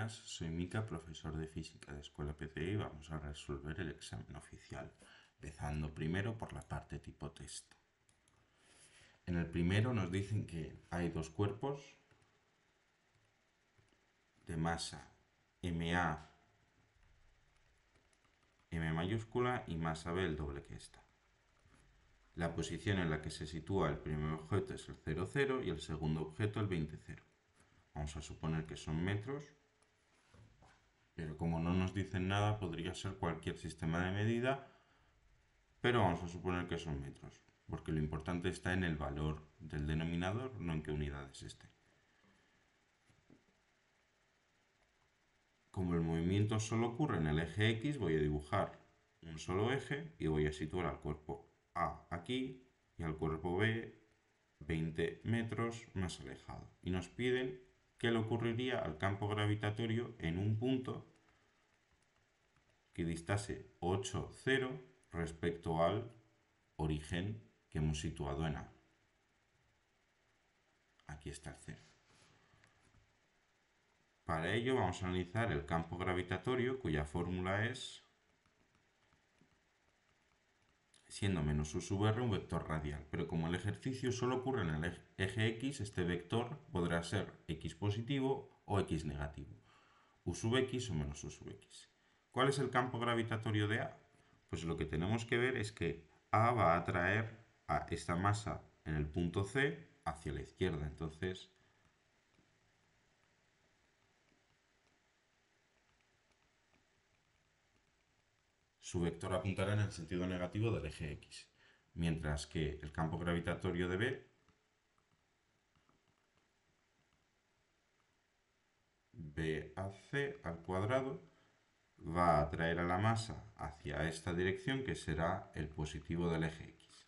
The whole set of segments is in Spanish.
buenas, soy Mika, profesor de física de Escuela PCI y vamos a resolver el examen oficial, empezando primero por la parte tipo test. En el primero nos dicen que hay dos cuerpos de masa MA, M mayúscula y masa B el doble que esta. La posición en la que se sitúa el primer objeto es el 0, 0 y el segundo objeto el 20, 0. Vamos a suponer que son metros, pero como no nos dicen nada, podría ser cualquier sistema de medida, pero vamos a suponer que son metros, porque lo importante está en el valor del denominador, no en qué unidades esté. Como el movimiento solo ocurre en el eje X, voy a dibujar un solo eje y voy a situar al cuerpo A aquí y al cuerpo B 20 metros más alejado. Y nos piden qué le ocurriría al campo gravitatorio en un punto que distase 8, 0 respecto al origen que hemos situado en A. Aquí está el 0. Para ello vamos a analizar el campo gravitatorio, cuya fórmula es, siendo menos u sub r un vector radial, pero como el ejercicio solo ocurre en el eje X, este vector podrá ser X positivo o X negativo, u sub X o menos u sub X. ¿Cuál es el campo gravitatorio de A? Pues lo que tenemos que ver es que A va a atraer a esta masa en el punto C hacia la izquierda, entonces su vector apuntará en el sentido negativo del eje X, mientras que el campo gravitatorio de B, BAC al cuadrado, va a atraer a la masa hacia esta dirección, que será el positivo del eje X.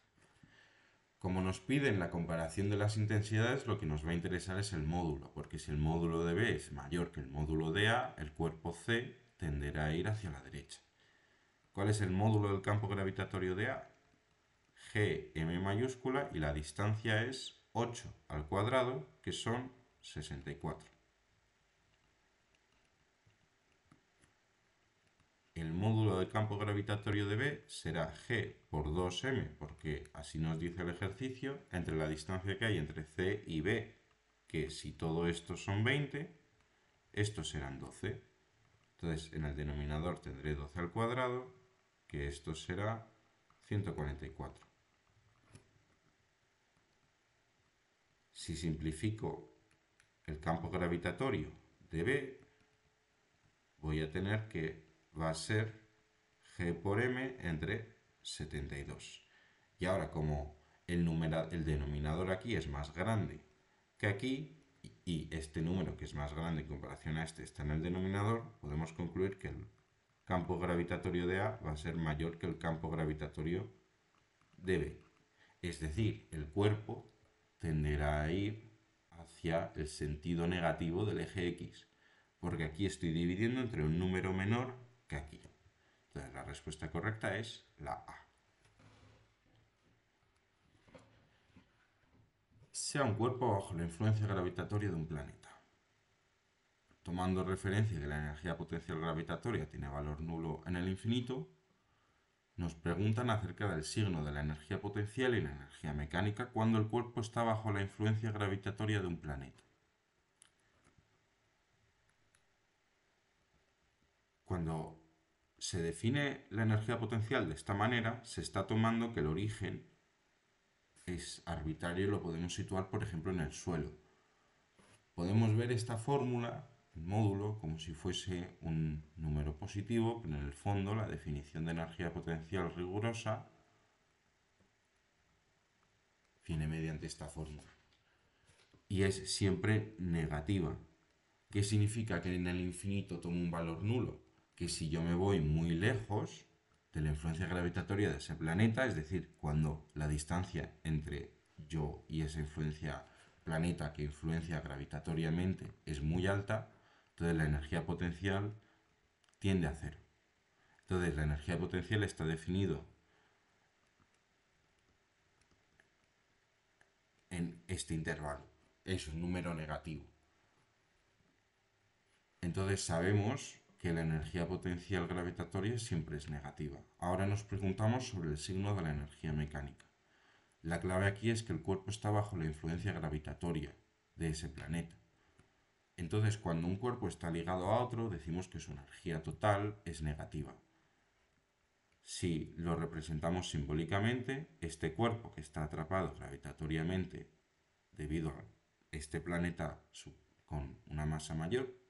Como nos piden la comparación de las intensidades, lo que nos va a interesar es el módulo, porque si el módulo de B es mayor que el módulo de A, el cuerpo C tenderá a ir hacia la derecha. ¿Cuál es el módulo del campo gravitatorio de A? Gm mayúscula y la distancia es 8 al cuadrado, que son 64. El módulo del campo gravitatorio de B será G por 2m, porque así nos dice el ejercicio, entre la distancia que hay entre C y B, que si todo esto son 20, estos serán 12. Entonces en el denominador tendré 12 al cuadrado, que esto será 144. Si simplifico el campo gravitatorio de B, voy a tener que va a ser G por M entre 72. Y ahora, como el denominador aquí es más grande que aquí, y este número que es más grande en comparación a este está en el denominador, podemos concluir que el campo gravitatorio de A va a ser mayor que el campo gravitatorio de B. Es decir, el cuerpo tenderá a ir hacia el sentido negativo del eje X, porque aquí estoy dividiendo entre un número menor que aquí. Entonces la respuesta correcta es la A. Sea un cuerpo bajo la influencia gravitatoria de un planeta. Tomando referencia que la energía potencial gravitatoria tiene valor nulo en el infinito, nos preguntan acerca del signo de la energía potencial y la energía mecánica cuando el cuerpo está bajo la influencia gravitatoria de un planeta. Cuando se define la energía potencial de esta manera, se está tomando que el origen es arbitrario y lo podemos situar, por ejemplo, en el suelo. Podemos ver esta fórmula, el módulo, como si fuese un número positivo, pero en el fondo la definición de energía potencial rigurosa viene mediante esta fórmula. Y es siempre negativa. ¿Qué significa que en el infinito tomo un valor nulo? Que si yo me voy muy lejos de la influencia gravitatoria de ese planeta, es decir, cuando la distancia entre yo y esa influencia planeta que influencia gravitatoriamente es muy alta, entonces la energía potencial tiende a cero. Entonces la energía potencial está definido en este intervalo. Es un número negativo. Entonces sabemos que la energía potencial gravitatoria siempre es negativa. Ahora nos preguntamos sobre el signo de la energía mecánica. La clave aquí es que el cuerpo está bajo la influencia gravitatoria de ese planeta. Entonces, cuando un cuerpo está ligado a otro, decimos que su energía total es negativa. Si lo representamos simbólicamente, este cuerpo que está atrapado gravitatoriamente debido a este planeta con una masa mayor,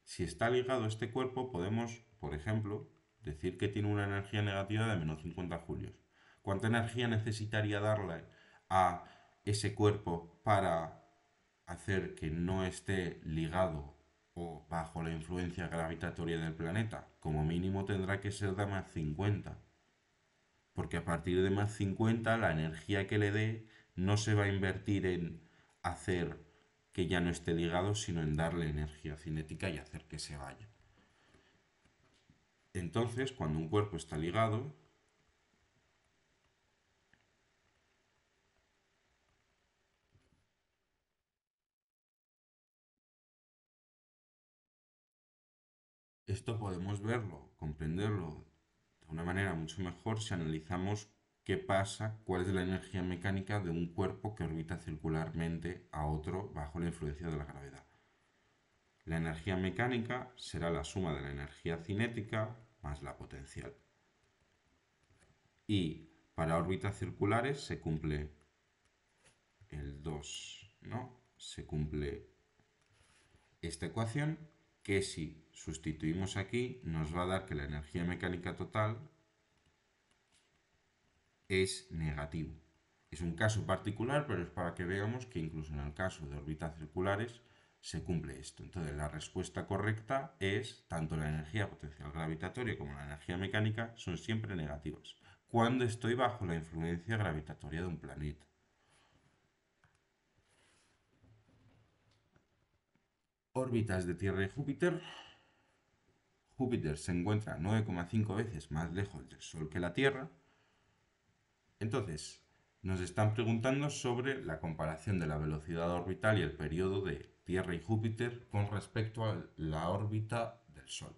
si está ligado a este cuerpo, podemos, por ejemplo, decir que tiene una energía negativa de menos 50 julios. ¿Cuánta energía necesitaría darle a ese cuerpo para hacer que no esté ligado o bajo la influencia gravitatoria del planeta? Como mínimo tendrá que ser de más 50. Porque a partir de más 50 la energía que le dé no se va a invertir en hacer que ya no esté ligado, sino en darle energía cinética y hacer que se vaya. Entonces, cuando un cuerpo está ligado, esto podemos verlo, comprenderlo de una manera mucho mejor si analizamos qué pasa, cuál es la energía mecánica de un cuerpo que orbita circularmente a otro bajo la influencia de la gravedad. La energía mecánica será la suma de la energía cinética más la potencial. Y para órbitas circulares se cumple el 2, ¿no? Se cumple esta ecuación que si sustituimos aquí nos va a dar que la energía mecánica total es negativo. Es un caso particular, pero es para que veamos que incluso en el caso de órbitas circulares se cumple esto. Entonces la respuesta correcta es tanto la energía potencial gravitatoria como la energía mecánica son siempre negativas cuando estoy bajo la influencia gravitatoria de un planeta. Órbitas de Tierra y Júpiter. Júpiter se encuentra 9,5 veces más lejos del Sol que la Tierra. Entonces, nos están preguntando sobre la comparación de la velocidad orbital y el periodo de Tierra y Júpiter con respecto a la órbita del Sol.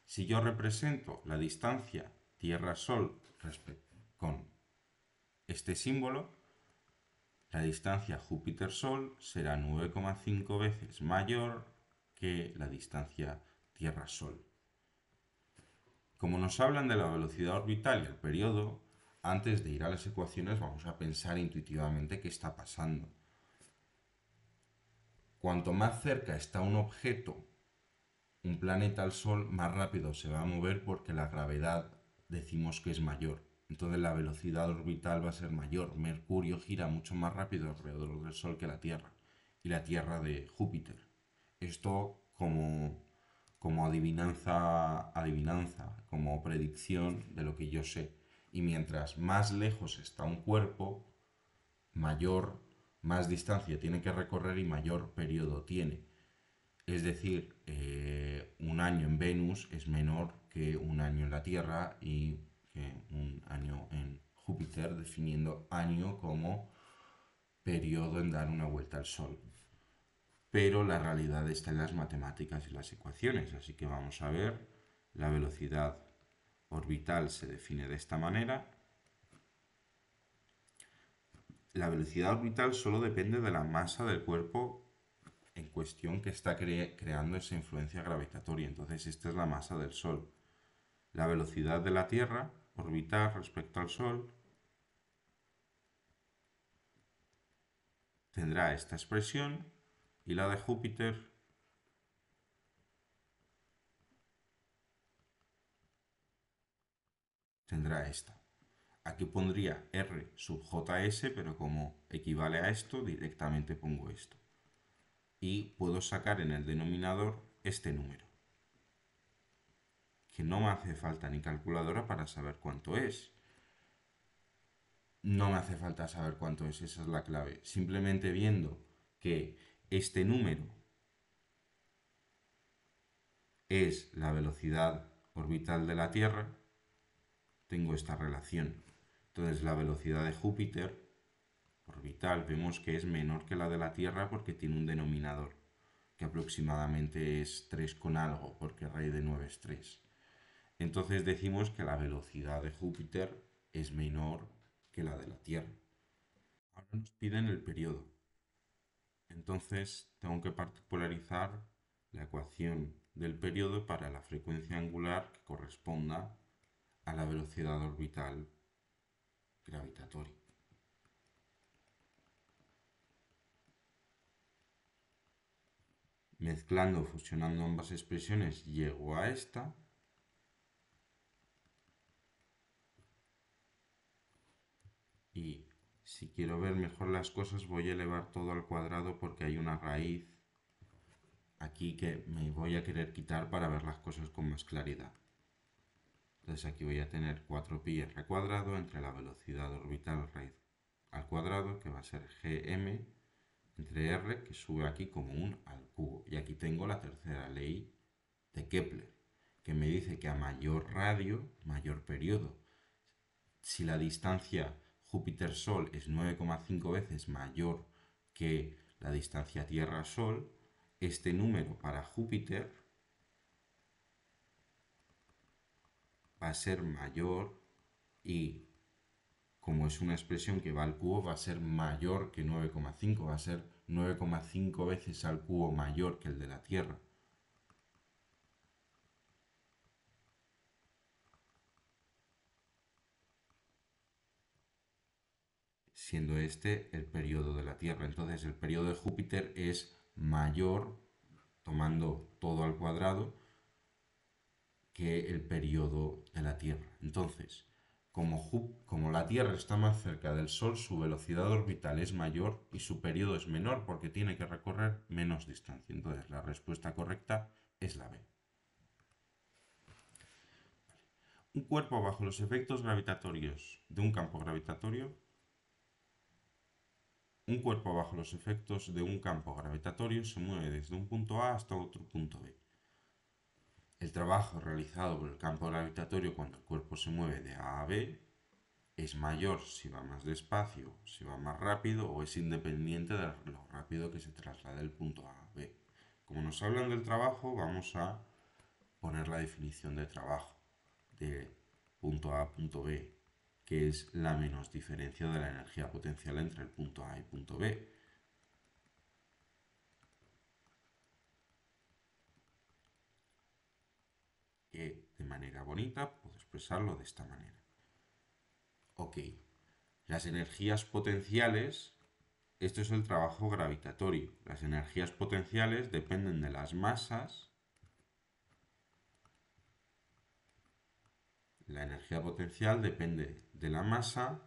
Si yo represento la distancia Tierra-Sol con este símbolo, la distancia Júpiter-Sol será 9,5 veces mayor que la distancia Tierra-Sol. Como nos hablan de la velocidad orbital y el periodo, antes de ir a las ecuaciones vamos a pensar intuitivamente qué está pasando. Cuanto más cerca está un objeto, un planeta al Sol, más rápido se va a mover porque la gravedad decimos que es mayor. Entonces la velocidad orbital va a ser mayor. Mercurio gira mucho más rápido alrededor del Sol que la Tierra y la Tierra de Júpiter. Esto como adivinanza, como predicción de lo que yo sé. Y mientras más lejos está un cuerpo, más distancia tiene que recorrer y mayor periodo tiene. Es decir, un año en Venus es menor que un año en la Tierra y que un año en Júpiter, definiendo año como periodo en dar una vuelta al Sol. Pero la realidad está en las matemáticas y las ecuaciones, así que vamos a ver, la velocidad orbital se define de esta manera. La velocidad orbital solo depende de la masa del cuerpo en cuestión que está creando esa influencia gravitatoria. Entonces esta es la masa del Sol. La velocidad de la Tierra orbital respecto al Sol tendrá esta expresión y la de Júpiter tendrá esta. Aquí pondría R sub JS, pero como equivale a esto, directamente pongo esto. Y puedo sacar en el denominador este número, que no me hace falta ni calculadora para saber cuánto es. No me hace falta saber cuánto es, esa es la clave. Simplemente viendo que este número es la velocidad orbital de la Tierra, tengo esta relación. Entonces la velocidad de Júpiter orbital vemos que es menor que la de la Tierra porque tiene un denominador. que aproximadamente es 3 con algo, porque raíz de 9 es 3. Entonces decimos que la velocidad de Júpiter es menor que la de la Tierra. Ahora nos piden el periodo. Entonces tengo que particularizar la ecuación del periodo para la frecuencia angular que corresponda a la velocidad orbital gravitatoria. Mezclando, fusionando ambas expresiones, llego a esta. Y si quiero ver mejor las cosas, voy a elevar todo al cuadrado porque hay una raíz aquí que me voy a querer quitar para ver las cosas con más claridad. Entonces aquí voy a tener 4πr cuadrado entre la velocidad orbital raíz al cuadrado, que va a ser gm, entre r, que sube aquí como un al cubo. Y aquí tengo la tercera ley de Kepler, que me dice que a mayor radio, mayor periodo. Si la distancia Júpiter-Sol es 9,5 veces mayor que la distancia Tierra-Sol, este número para Júpiter va a ser mayor y, como es una expresión que va al cubo, va a ser mayor que 9,5, va a ser 9,5 veces al cubo mayor que el de la Tierra. Siendo este el periodo de la Tierra. Entonces el periodo de Júpiter es mayor, tomando todo al cuadrado, que el periodo de la Tierra. Entonces, como la Tierra está más cerca del Sol, su velocidad orbital es mayor y su periodo es menor porque tiene que recorrer menos distancia. Entonces, la respuesta correcta es la B. Un cuerpo bajo los efectos gravitatorios de un campo gravitatorio. Un cuerpo bajo los efectos de un campo gravitatorio se mueve desde un punto A hasta otro punto B. El trabajo realizado por el campo gravitatorio cuando el cuerpo se mueve de A a B es mayor si va más despacio, si va más rápido, o es independiente de lo rápido que se traslade del punto A a B. Como nos hablan del trabajo, vamos a poner la definición de trabajo de punto A a punto B, que es la menos diferencia de la energía potencial entre el punto A y punto B. Que de manera bonita puedo expresarlo de esta manera. Ok, las energías potenciales, esto es el trabajo gravitatorio. Las energías potenciales dependen de las masas. La energía potencial depende de la masa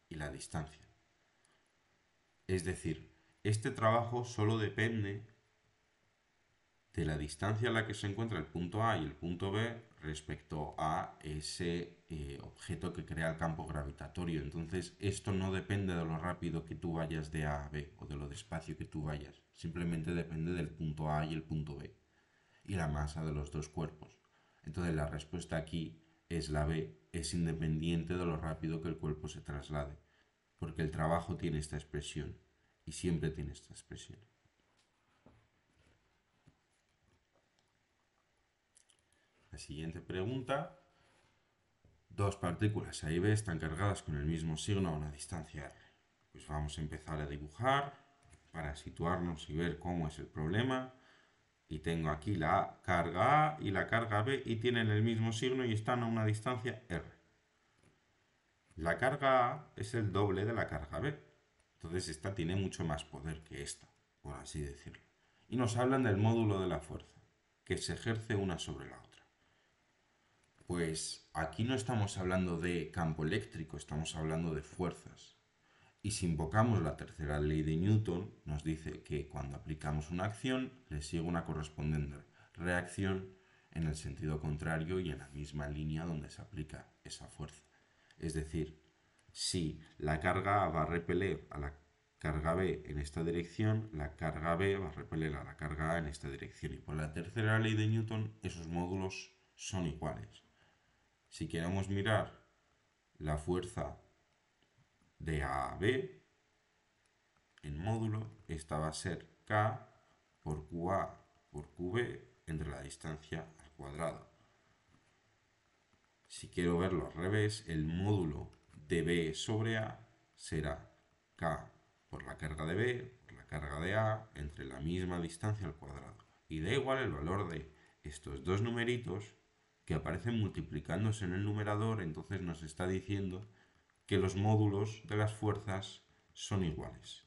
y la distancia. Es decir, este trabajo solo depende de la distancia a la que se encuentra el punto A y el punto B respecto a ese objeto que crea el campo gravitatorio. Entonces, esto no depende de lo rápido que tú vayas de A a B o de lo despacio que tú vayas. Simplemente depende del punto A y el punto B y la masa de los dos cuerpos. Entonces, la respuesta aquí es la B, es independiente de lo rápido que el cuerpo se traslade, porque el trabajo tiene esta expresión y siempre tiene esta expresión. La siguiente pregunta. Dos partículas A y B están cargadas con el mismo signo a una distancia r. Pues vamos a empezar a dibujar para situarnos y ver cómo es el problema. Y tengo aquí la carga A y la carga B y tienen el mismo signo y están a una distancia r. La carga A es el doble de la carga B. Entonces esta tiene mucho más poder que esta, por así decirlo. Y nos hablan del módulo de la fuerza, que se ejerce una sobre la otra. Pues aquí no estamos hablando de campo eléctrico, estamos hablando de fuerzas. Y si invocamos la tercera ley de Newton, nos dice que cuando aplicamos una acción, le sigue una correspondiente reacción en el sentido contrario y en la misma línea donde se aplica esa fuerza. Es decir, si la carga A va a repeler a la carga B en esta dirección, la carga B va a repeler a la carga A en esta dirección. Y por la tercera ley de Newton, esos módulos son iguales. Si queremos mirar la fuerza de A a B en módulo, esta va a ser K por QA por QB entre la distancia al cuadrado. Si quiero verlo al revés, el módulo de B sobre A será K por la carga de B por la carga de A entre la misma distancia al cuadrado. Y da igual el valor de estos dos numeritos que aparecen multiplicándose en el numerador, entonces nos está diciendo que los módulos de las fuerzas son iguales.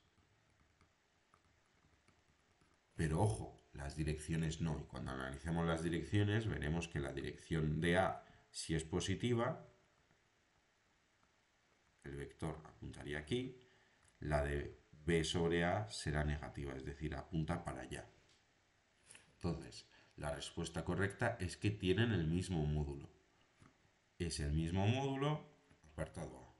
Pero ojo, las direcciones no. Y cuando analicemos las direcciones veremos que la dirección de A, si es positiva, el vector apuntaría aquí, la de B sobre A será negativa, es decir, apunta para allá. Entonces, la respuesta correcta es que tienen el mismo módulo. Es el mismo módulo, apartado A.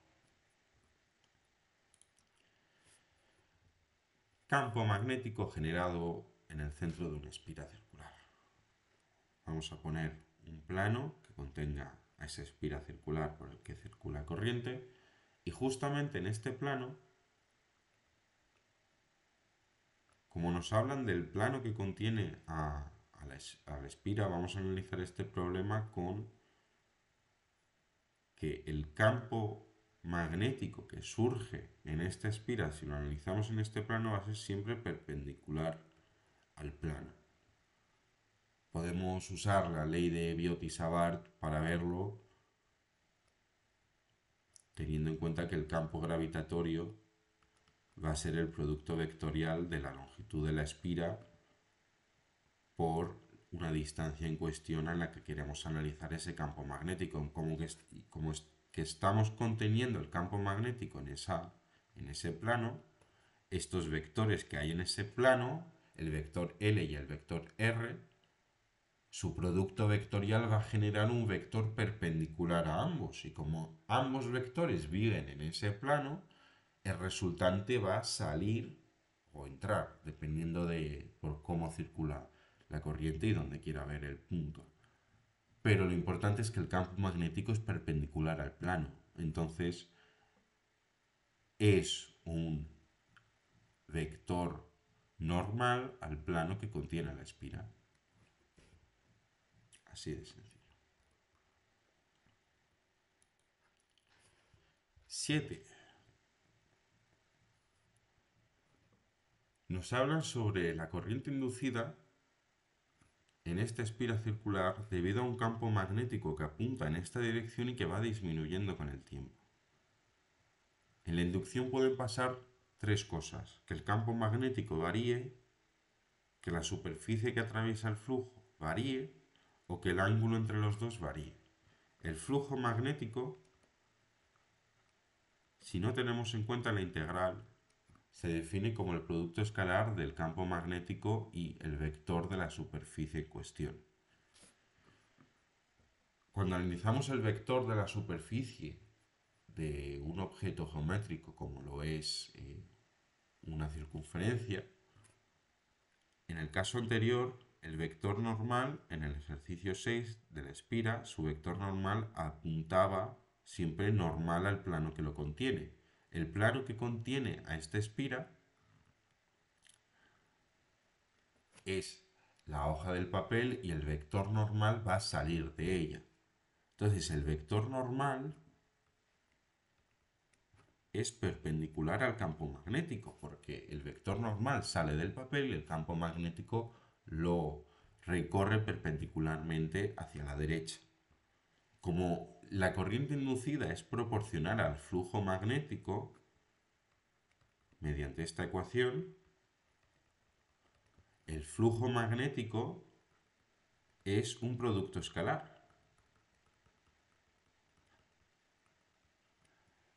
Campo magnético generado en el centro de una espira circular. Vamos a poner un plano que contenga a esa espira circular por el que circula corriente y justamente en este plano, como nos hablan del plano que contiene a la espira, vamos a analizar este problema con que el campo magnético que surge en esta espira, si lo analizamos en este plano, va a ser siempre perpendicular al plano. Podemos usar la ley de Biot-Savart para verlo, teniendo en cuenta que el campo gravitatorio va a ser el producto vectorial de la longitud de la espira por una distancia en cuestión en la que queremos analizar ese campo magnético. Como que estamos conteniendo el campo magnético en ese plano, estos vectores que hay en ese plano, el vector L y el vector R, su producto vectorial va a generar un vector perpendicular a ambos. Y como ambos vectores viven en ese plano, el resultante va a salir o entrar, dependiendo de por cómo circula la corriente y donde quiera ver el punto. Pero lo importante es que el campo magnético es perpendicular al plano. Entonces, es un vector normal al plano que contiene la espira. Así de sencillo. 7. Nos hablan sobre la corriente inducida en esta espira circular debido a un campo magnético que apunta en esta dirección y que va disminuyendo con el tiempo. En la inducción pueden pasar tres cosas: que el campo magnético varíe, que la superficie que atraviesa el flujo varíe o que el ángulo entre los dos varíe. El flujo magnético, si no tenemos en cuenta la integral, se define como el producto escalar del campo magnético y el vector de la superficie en cuestión. Cuando analizamos el vector de la superficie de un objeto geométrico como lo es una circunferencia, en el caso anterior, el vector normal, en el ejercicio 6 de la espira, su vector normal apuntaba siempre normal al plano que lo contiene. El plano que contiene a esta espira es la hoja del papel y el vector normal va a salir de ella. Entonces el vector normal es perpendicular al campo magnético, porque el vector normal sale del papel y el campo magnético lo recorre perpendicularmente hacia la derecha. Como la corriente inducida es proporcional al flujo magnético, mediante esta ecuación, el flujo magnético es un producto escalar.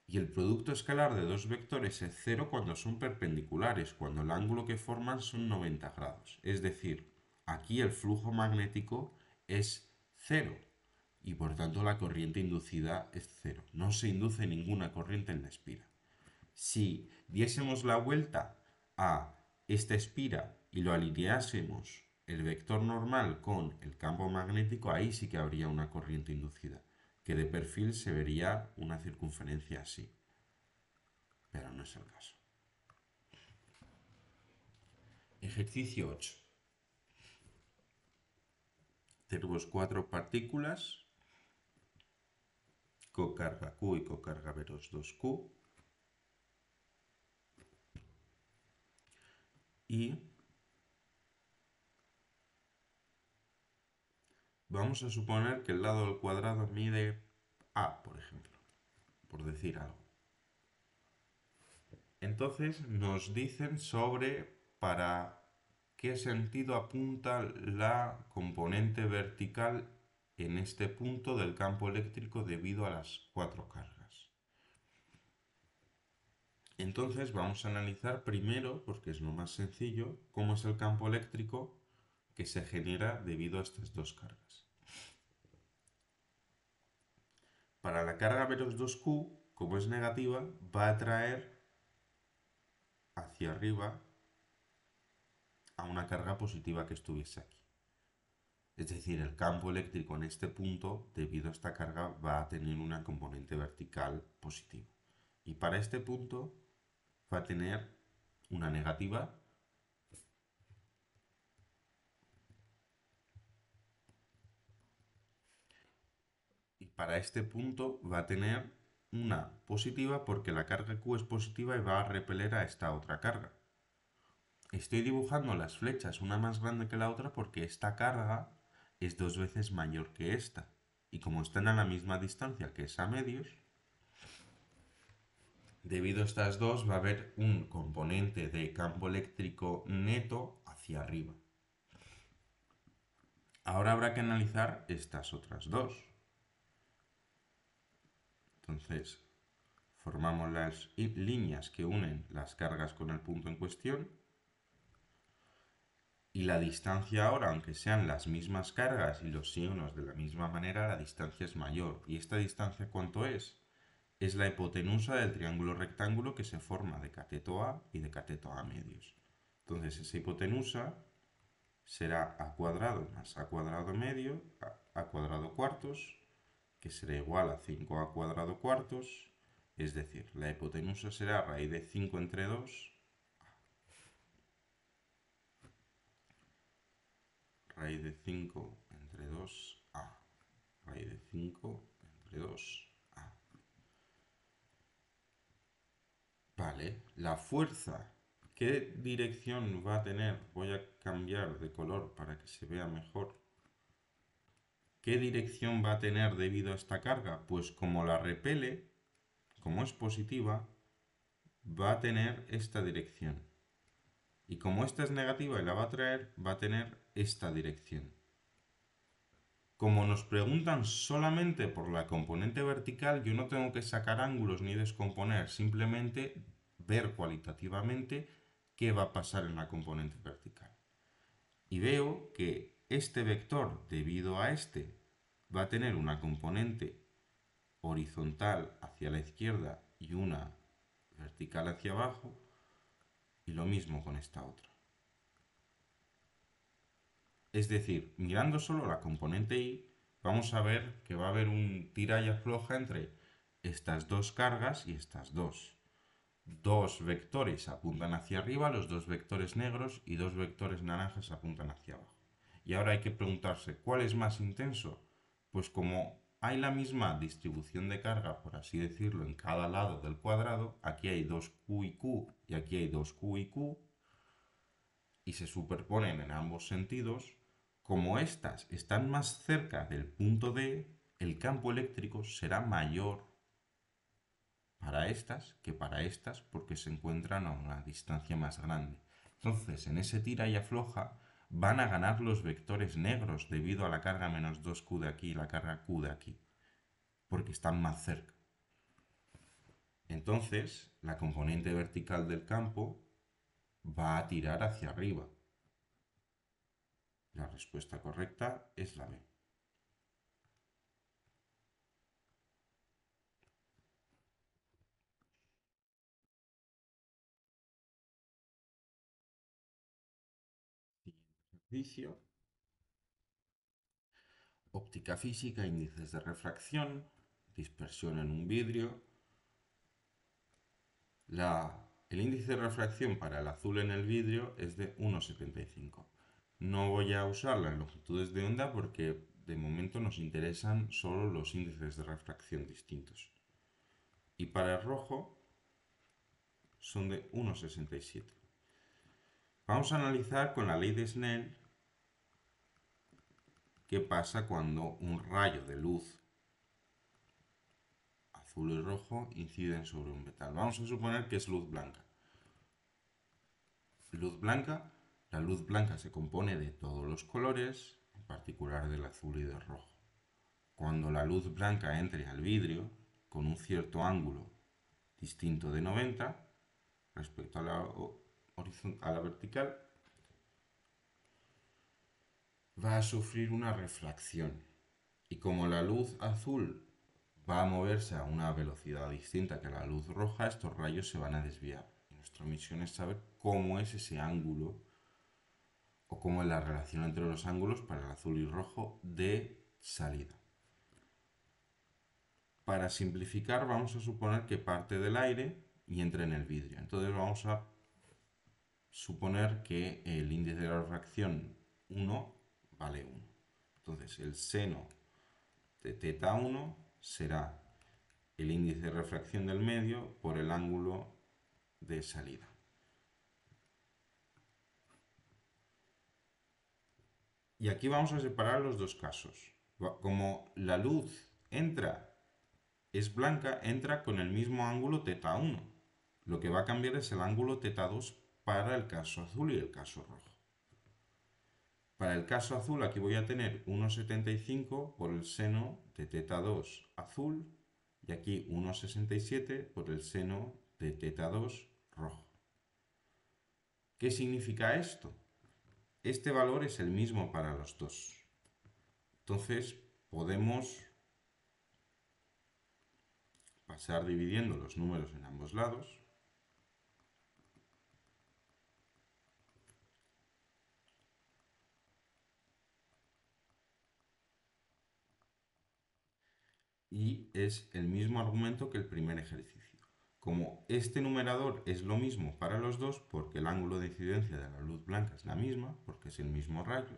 Y el producto escalar de dos vectores es cero cuando son perpendiculares, cuando el ángulo que forman son 90 grados. Es decir, aquí el flujo magnético es cero y por tanto la corriente inducida es cero. No se induce ninguna corriente en la espira. Si diésemos la vuelta a esta espira y lo alineásemos el vector normal con el campo magnético, ahí sí que habría una corriente inducida, que de perfil se vería una circunferencia así. Pero no es el caso. Ejercicio 8. Tenemos cuatro partículas, cocarga Q y cocarga menos 2Q. Y vamos a suponer que el lado del cuadrado mide A, por ejemplo, por decir algo. Entonces nos dicen sobre para qué sentido apunta la componente vertical en este punto del campo eléctrico debido a las cuatro cargas. Entonces vamos a analizar primero, porque es lo más sencillo, cómo es el campo eléctrico que se genera debido a estas dos cargas. Para la carga menos 2Q, como es negativa, va a atraer hacia arriba a una carga positiva que estuviese aquí. Es decir, el campo eléctrico en este punto, debido a esta carga, va a tener una componente vertical positiva. Y para este punto va a tener una negativa y para este punto va a tener una positiva porque la carga Q es positiva y va a repeler a esta otra carga. Estoy dibujando las flechas una más grande que la otra porque esta carga es dos veces mayor que esta. Y como están a la misma distancia que es a medios, debido a estas dos va a haber un componente de campo eléctrico neto hacia arriba. Ahora habrá que analizar estas otras dos. Entonces, formamos las líneas que unen las cargas con el punto en cuestión. Y la distancia ahora, aunque sean las mismas cargas y los signos de la misma manera, la distancia es mayor. ¿Y esta distancia cuánto es? Es la hipotenusa del triángulo rectángulo que se forma de cateto A y de cateto A medios. Entonces esa hipotenusa será a cuadrado más a cuadrado medio a cuadrado cuartos, que será igual a 5a cuadrado cuartos, es decir, la hipotenusa será raíz de 5 entre 2, raíz de 5 entre 2a, raíz de 5 entre 2a. Vale, la fuerza, ¿qué dirección va a tener? Voy a cambiar de color para que se vea mejor. ¿Qué dirección va a tener debido a esta carga? Pues como la repele, como es positiva, va a tener esta dirección. Y como esta es negativa y la va a traer, va a tener esta dirección. Como nos preguntan solamente por la componente vertical, yo no tengo que sacar ángulos ni descomponer, simplemente ver cualitativamente qué va a pasar en la componente vertical. Y veo que este vector, debido a este, va a tener una componente horizontal hacia la izquierda y una vertical hacia abajo, y lo mismo con esta otra. Es decir, mirando solo la componente Y, vamos a ver que va a haber un tira y afloja entre estas dos cargas y estas dos. Dos vectores apuntan hacia arriba, los dos vectores negros, y dos vectores naranjas apuntan hacia abajo. Y ahora hay que preguntarse, ¿cuál es más intenso? Pues como hay la misma distribución de carga, por así decirlo, en cada lado del cuadrado, aquí hay dos Q y Q y aquí hay dos Q y Q, y se superponen en ambos sentidos, como estas están más cerca del punto D, el campo eléctrico será mayor para estas que para estas porque se encuentran a una distancia más grande. Entonces, en ese tira y afloja van a ganar los vectores negros debido a la carga menos 2Q de aquí y la carga Q de aquí, porque están más cerca. Entonces, la componente vertical del campo va a tirar hacia arriba. La respuesta correcta es la B. Siguiente ejercicio. Óptica física, índices de refracción, dispersión en un vidrio. El índice de refracción para el azul en el vidrio es de 1,75. no voy a usar las longitudes de onda porque de momento nos interesan solo los índices de refracción distintos. Y para el rojo son de 1,67. Vamos a analizar con la ley de Snell qué pasa cuando un rayo de luz azul y rojo inciden sobre un metal. Vamos a suponer que es luz blanca. Luz blanca, la luz blanca se compone de todos los colores, en particular del azul y del rojo. Cuando la luz blanca entre al vidrio con un cierto ángulo distinto de 90 respecto a la vertical, va a sufrir una refracción. Y como la luz azul va a moverse a una velocidad distinta que la luz roja, estos rayos se van a desviar. Y nuestra misión es saber cómo es ese ángulo o cómo es la relación entre los ángulos para el azul y rojo de salida. Para simplificar, vamos a suponer que parte del aire y entra en el vidrio. Entonces vamos a suponer que el índice de la refracción 1 vale 1. Entonces el seno de teta 1 será el índice de refracción del medio por el ángulo de salida. Y aquí vamos a separar los dos casos. Como la luz entra, es blanca, entra con el mismo ángulo teta 1. Lo que va a cambiar es el ángulo teta 2 para el caso azul y el caso rojo. Para el caso azul aquí voy a tener 1,75 por el seno de teta 2 azul y aquí 1,67 por el seno de teta 2 rojo. ¿Qué significa esto? Este valor es el mismo para los dos. Entonces podemos pasar dividiendo los números en ambos lados. Y es el mismo argumento que el primer ejercicio. Como este numerador es lo mismo para los dos, porque el ángulo de incidencia de la luz blanca es la misma, porque es el mismo rayo,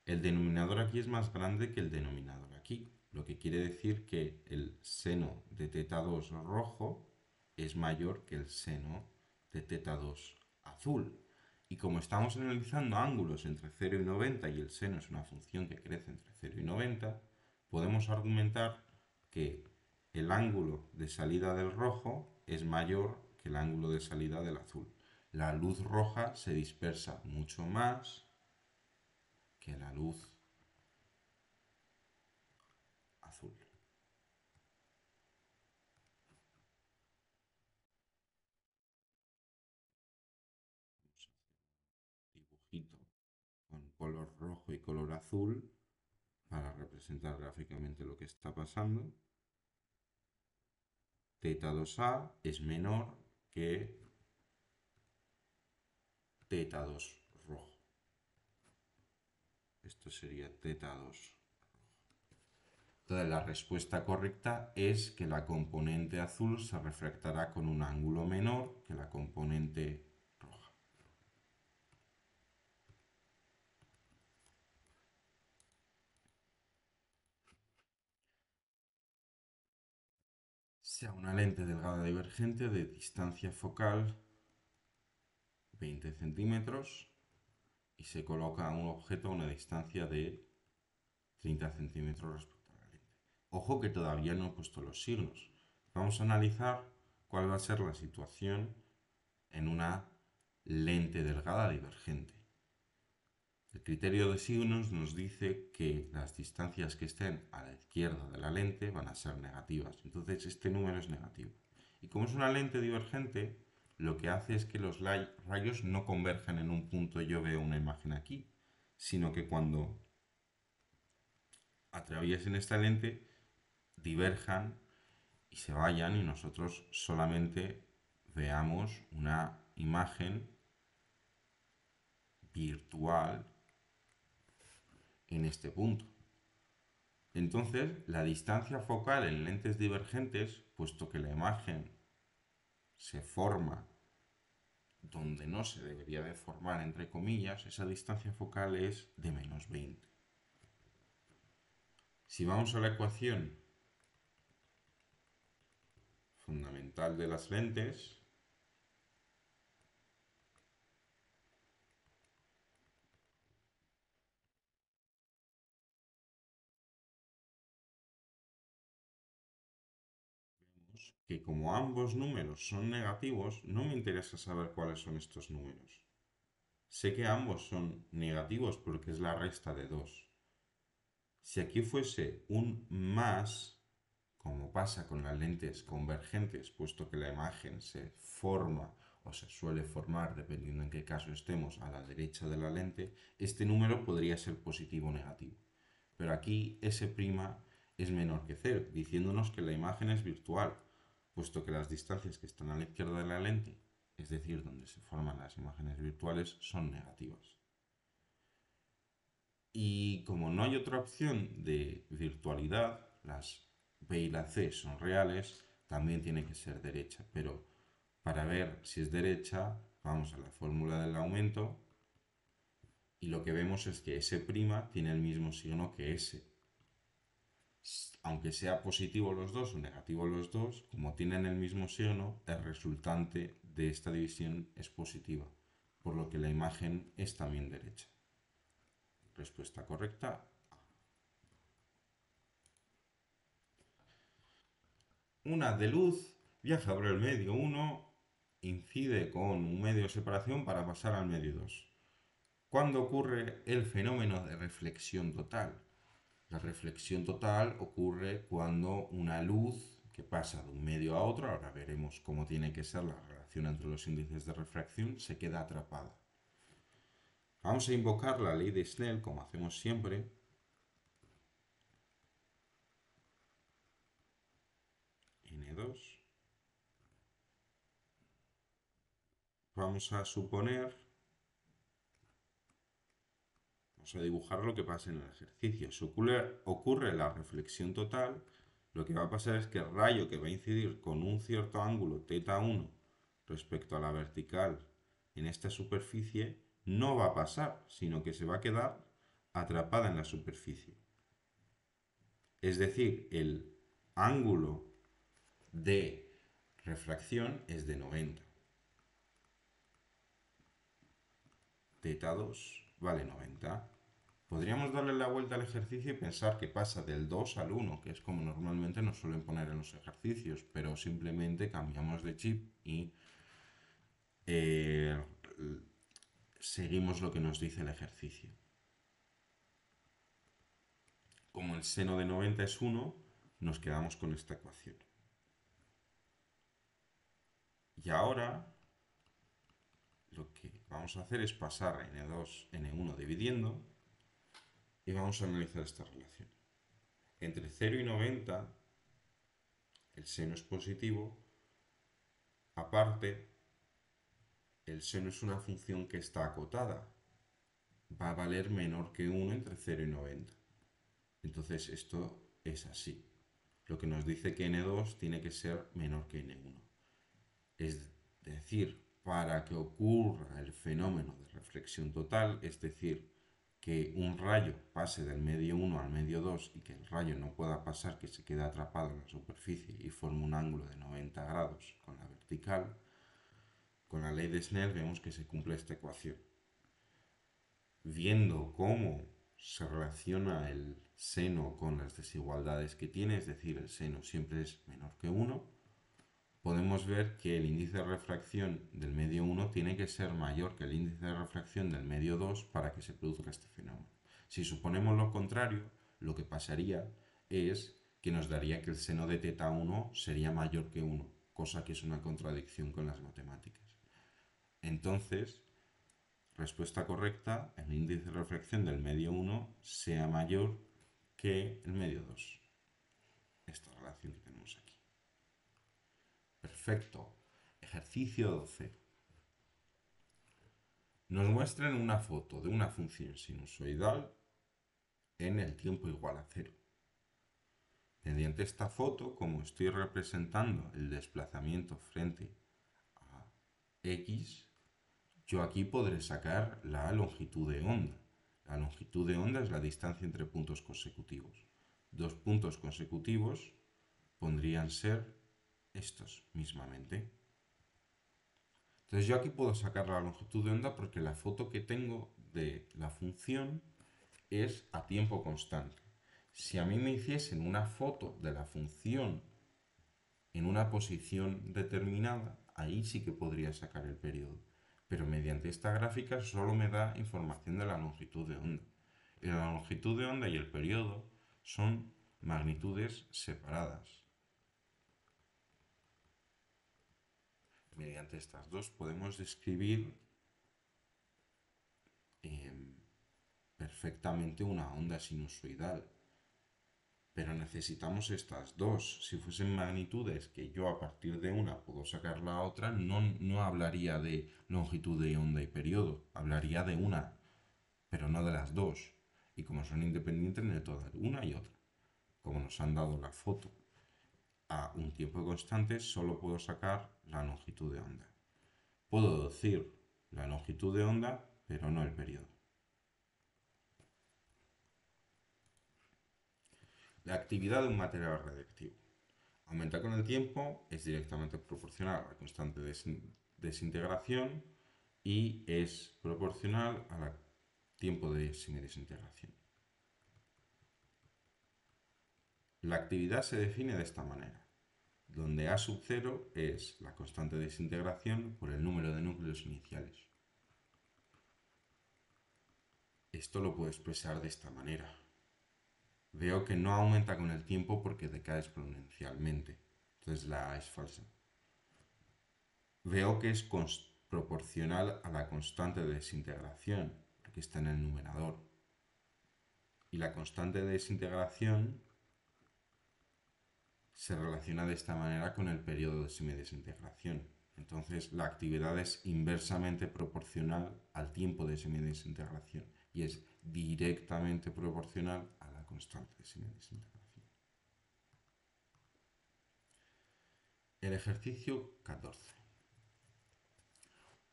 el denominador aquí es más grande que el denominador aquí, lo que quiere decir que el seno de teta 2 rojo es mayor que el seno de teta 2 azul. Y como estamos analizando ángulos entre 0 y 90 y el seno es una función que crece entre 0 y 90, podemos argumentar que el ángulo de salida del rojo es mayor que el ángulo de salida del azul. La luz roja se dispersa mucho más que la luz azul. Dibujito con color rojo y color azul para representar gráficamente lo que está pasando. Teta 2a es menor que teta 2 rojo. Esto sería teta 2. Entonces la respuesta correcta es que la componente azul se refractará con un ángulo menor que la componente roja. Sea una lente delgada divergente de distancia focal 20 centímetros y se coloca un objeto a una distancia de 30 centímetros respecto a la lente. Ojo que todavía no he puesto los signos. Vamos a analizar cuál va a ser la situación en una lente delgada divergente. El criterio de signos nos dice que las distancias que estén a la izquierda de la lente van a ser negativas. Entonces este número es negativo. Y como es una lente divergente, lo que hace es que los rayos no convergen en un punto, yo veo una imagen aquí, sino que cuando atraviesen esta lente, diverjan y se vayan y nosotros solamente veamos una imagen virtual en este punto. Entonces, la distancia focal en lentes divergentes, puesto que la imagen se forma donde no se debería de formar, entre comillas, esa distancia focal es de -20. Si vamos a la ecuación fundamental de las lentes, vemos que como ambos números son negativos, no me interesa saber cuáles son estos números. Sé que ambos son negativos porque es la resta de 2. Si aquí fuese un más, como pasa con las lentes convergentes, puesto que la imagen se forma o se suele formar, dependiendo en qué caso estemos, a la derecha de la lente, este número podría ser positivo o negativo. Pero aquí S' es menor que 0, diciéndonos que la imagen es virtual, puesto que las distancias que están a la izquierda de la lente, es decir, donde se forman las imágenes virtuales, son negativas. Y como no hay otra opción de virtualidad, las B y la C son reales, también tiene que ser derecha. Pero para ver si es derecha, vamos a la fórmula del aumento y lo que vemos es que S' tiene el mismo signo que S. Aunque sea positivo los dos o negativo los dos, como tienen el mismo signo, el resultante de esta división es positiva, por lo que la imagen es también derecha. Respuesta correcta. Una de luz viaja por el medio 1, incide con un medio de separación para pasar al medio 2. ¿Cuándo ocurre el fenómeno de reflexión total? La reflexión total ocurre cuando una luz que pasa de un medio a otro, ahora veremos cómo tiene que ser la relación entre los índices de refracción, se queda atrapada. Vamos a invocar la ley de Snell, como hacemos siempre. N2. Vamos a suponer, vamos a dibujar lo que pasa en el ejercicio. Si ocurre la reflexión total, lo que va a pasar es que el rayo que va a incidir con un cierto ángulo θ1 respecto a la vertical en esta superficie no va a pasar, sino que se va a quedar atrapada en la superficie. Es decir, el ángulo de refracción es de 90. θ2 vale 90. Podríamos darle la vuelta al ejercicio y pensar que pasa del 2 al 1, que es como normalmente nos suelen poner en los ejercicios, pero simplemente cambiamos de chip y eh, seguimos lo que nos dice el ejercicio. Como el seno de 90 es 1, nos quedamos con esta ecuación. Y ahora lo que vamos a hacer es pasar a n2, n1 dividiendo y vamos a analizar esta relación. Entre 0 y 90, el seno es positivo, aparte, el seno es una función que está acotada. Va a valer menor que 1 entre 0 y 90. Entonces esto es así. Lo que nos dice que n2 tiene que ser menor que n1. Es decir, para que ocurra el fenómeno de reflexión total, es decir, que un rayo pase del medio 1 al medio 2 y que el rayo no pueda pasar, que se quede atrapado en la superficie y forme un ángulo de 90 grados con la vertical, con la ley de Snell vemos que se cumple esta ecuación. Viendo cómo se relaciona el seno con las desigualdades que tiene, es decir, el seno siempre es menor que 1, podemos ver que el índice de refracción del medio 1 tiene que ser mayor que el índice de refracción del medio 2 para que se produzca este fenómeno. Si suponemos lo contrario, lo que pasaría es que nos daría que el seno de θ1 sería mayor que 1, cosa que es una contradicción con las matemáticas. Entonces, respuesta correcta, el índice de refracción del medio 1 sea mayor que el medio 2. Esta relación que tenemos aquí. Perfecto. Ejercicio 12. Nos muestran una foto de una función sinusoidal en el tiempo igual a 0. Mediante esta foto, como estoy representando el desplazamiento frente a x, yo aquí podré sacar la longitud de onda. La longitud de onda es la distancia entre puntos consecutivos. Dos puntos consecutivos podrían ser estos mismamente. Entonces yo aquí puedo sacar la longitud de onda porque la foto que tengo de la función es a tiempo constante. Si a mí me hiciesen una foto de la función en una posición determinada, ahí sí que podría sacar el periodo. Pero mediante esta gráfica solo me da información de la longitud de onda. Y la longitud de onda y el periodo son magnitudes separadas. Mediante estas dos podemos describir perfectamente una onda sinusoidal. Pero necesitamos estas dos. Si fuesen magnitudes que yo a partir de una puedo sacar la otra, no hablaría de longitud de onda y periodo. Hablaría de una, pero no de las dos. Y como son independientes, necesito dar una y otra. Como nos han dado la foto a un tiempo constante, solo puedo sacar la longitud de onda. Puedo decir la longitud de onda, pero no el periodo. La actividad de un material radiactivo. Aumenta con el tiempo, es directamente proporcional a la constante de desintegración y es proporcional al tiempo de semidesintegración. La actividad se define de esta manera, donde A sub 0 es la constante de desintegración por el número de núcleos iniciales. Esto lo puedo expresar de esta manera. Veo que no aumenta con el tiempo porque decae exponencialmente, entonces la A es falsa. Veo que es proporcional a la constante de desintegración, porque está en el numerador. Y la constante de desintegración se relaciona de esta manera con el periodo de semidesintegración. Entonces la actividad es inversamente proporcional al tiempo de semidesintegración y es directamente proporcional a la constante de semidesintegración. El ejercicio 14.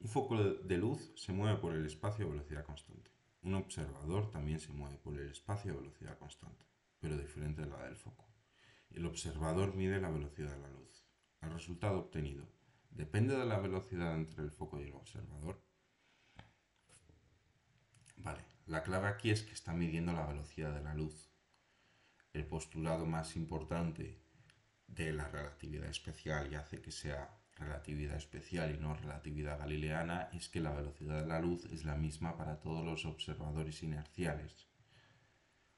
Un foco de luz se mueve por el espacio a velocidad constante. Un observador también se mueve por el espacio a velocidad constante, pero diferente de la del foco. El observador mide la velocidad de la luz. El resultado obtenido depende de la velocidad entre el foco y el observador. Vale, la clave aquí es que está midiendo la velocidad de la luz. El postulado más importante de la relatividad especial y hace que sea relatividad especial y no relatividad galileana es que la velocidad de la luz es la misma para todos los observadores inerciales.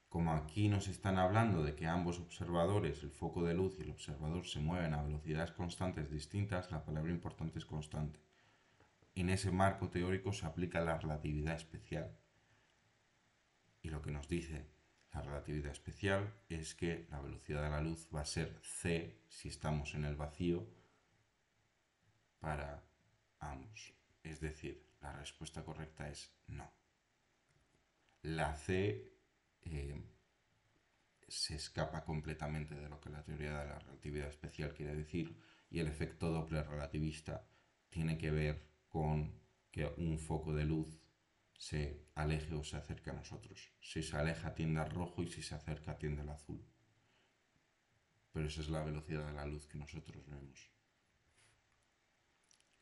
Como aquí nos están hablando de que ambos observadores, el foco de luz y el observador, se mueven a velocidades constantes distintas, la palabra importante es constante. En ese marco teórico se aplica la relatividad especial. Y lo que nos dice la relatividad especial es que la velocidad de la luz va a ser c si estamos en el vacío para ambos. Es decir, la respuesta correcta es no. La c se escapa completamente de lo que la teoría de la relatividad especial quiere decir y el efecto Doppler relativista tiene que ver con que un foco de luz se aleje o se acerque a nosotros. Si se aleja tiende al rojo y si se acerca tiende al azul. Pero esa es la velocidad de la luz que nosotros vemos,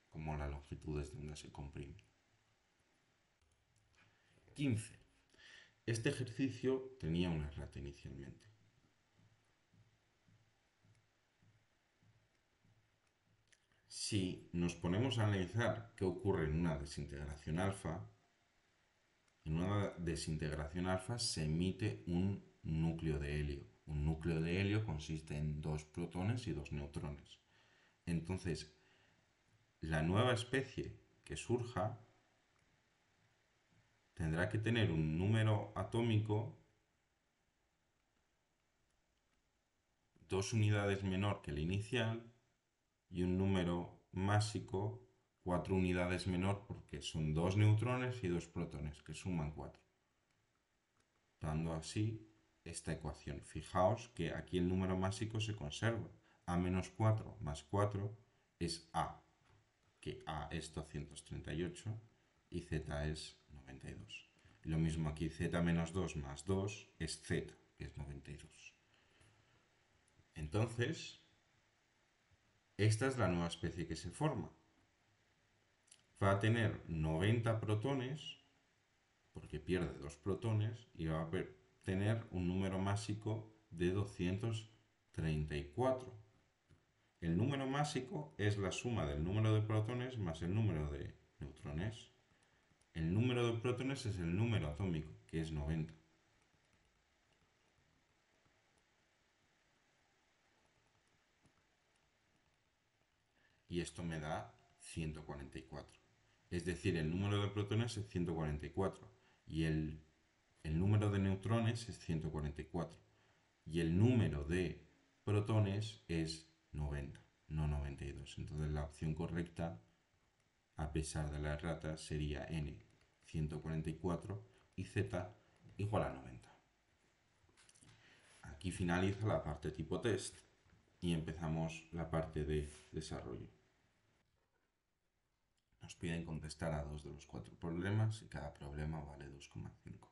como la longitud desde donde se comprime. 15. Este ejercicio tenía una errata inicialmente. Si nos ponemos a analizar qué ocurre en una desintegración alfa, en una desintegración alfa se emite un núcleo de helio. Un núcleo de helio consiste en dos protones y dos neutrones. Entonces, la nueva especie que surja tendrá que tener un número atómico 2 unidades menor que el inicial y un número másico 4 unidades menor porque son dos neutrones y dos protones que suman 4. Dando así esta ecuación. Fijaos que aquí el número másico se conserva. A menos 4 más 4 es A, que A es 238 y z es 92. Y lo mismo aquí, z menos 2 más 2 es z, que es 92. Entonces, esta es la nueva especie que se forma. Va a tener 90 protones, porque pierde 2 protones, y va a tener un número másico de 234. El número másico es la suma del número de protones más el número de neutrones. El número de protones es el número atómico, que es 90. Y esto me da 144. Es decir, el número de protones es 144 y el número de neutrones es 144 y el número de protones es 90, no 92. Entonces la opción correcta, a pesar de la errata, sería n 144 y z igual a 90. Aquí finaliza la parte tipo test y empezamos la parte de desarrollo. Nos piden contestar a 2 de los 4 problemas y cada problema vale 2,5.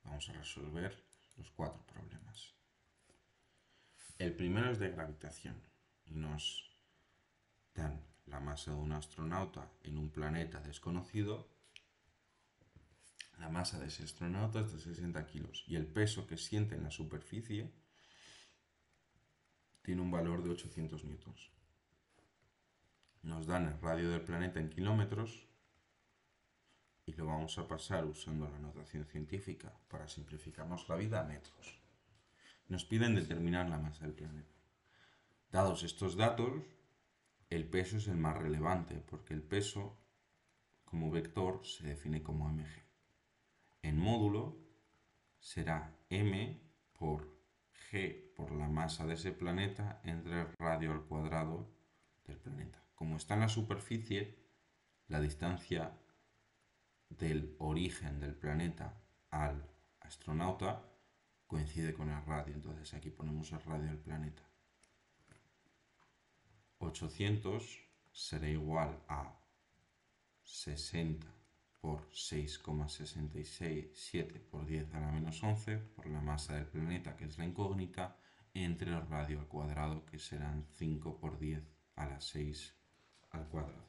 Vamos a resolver los 4 problemas. El primero es de gravitación y nos dan la masa de un astronauta en un planeta desconocido. La masa de ese astronauta es de 60 kilos y el peso que siente en la superficie tiene un valor de 800 newtons. Nos dan el radio del planeta en kilómetros y lo vamos a pasar usando la notación científica para simplificarnos la vida a metros. Nos piden determinar la masa del planeta. Dados estos datos, el peso es el más relevante porque el peso como vector se define como mg. En módulo será m por g por la masa de ese planeta entre el radio al cuadrado del planeta. Como está en la superficie, la distancia del origen del planeta al astronauta coincide con el radio, entonces aquí ponemos el radio del planeta. 800 será igual a 60 por 6,667 por 10 a la menos 11 por la masa del planeta, que es la incógnita, entre el radio al cuadrado, que serán 5 por 10 a la 6 al cuadrado.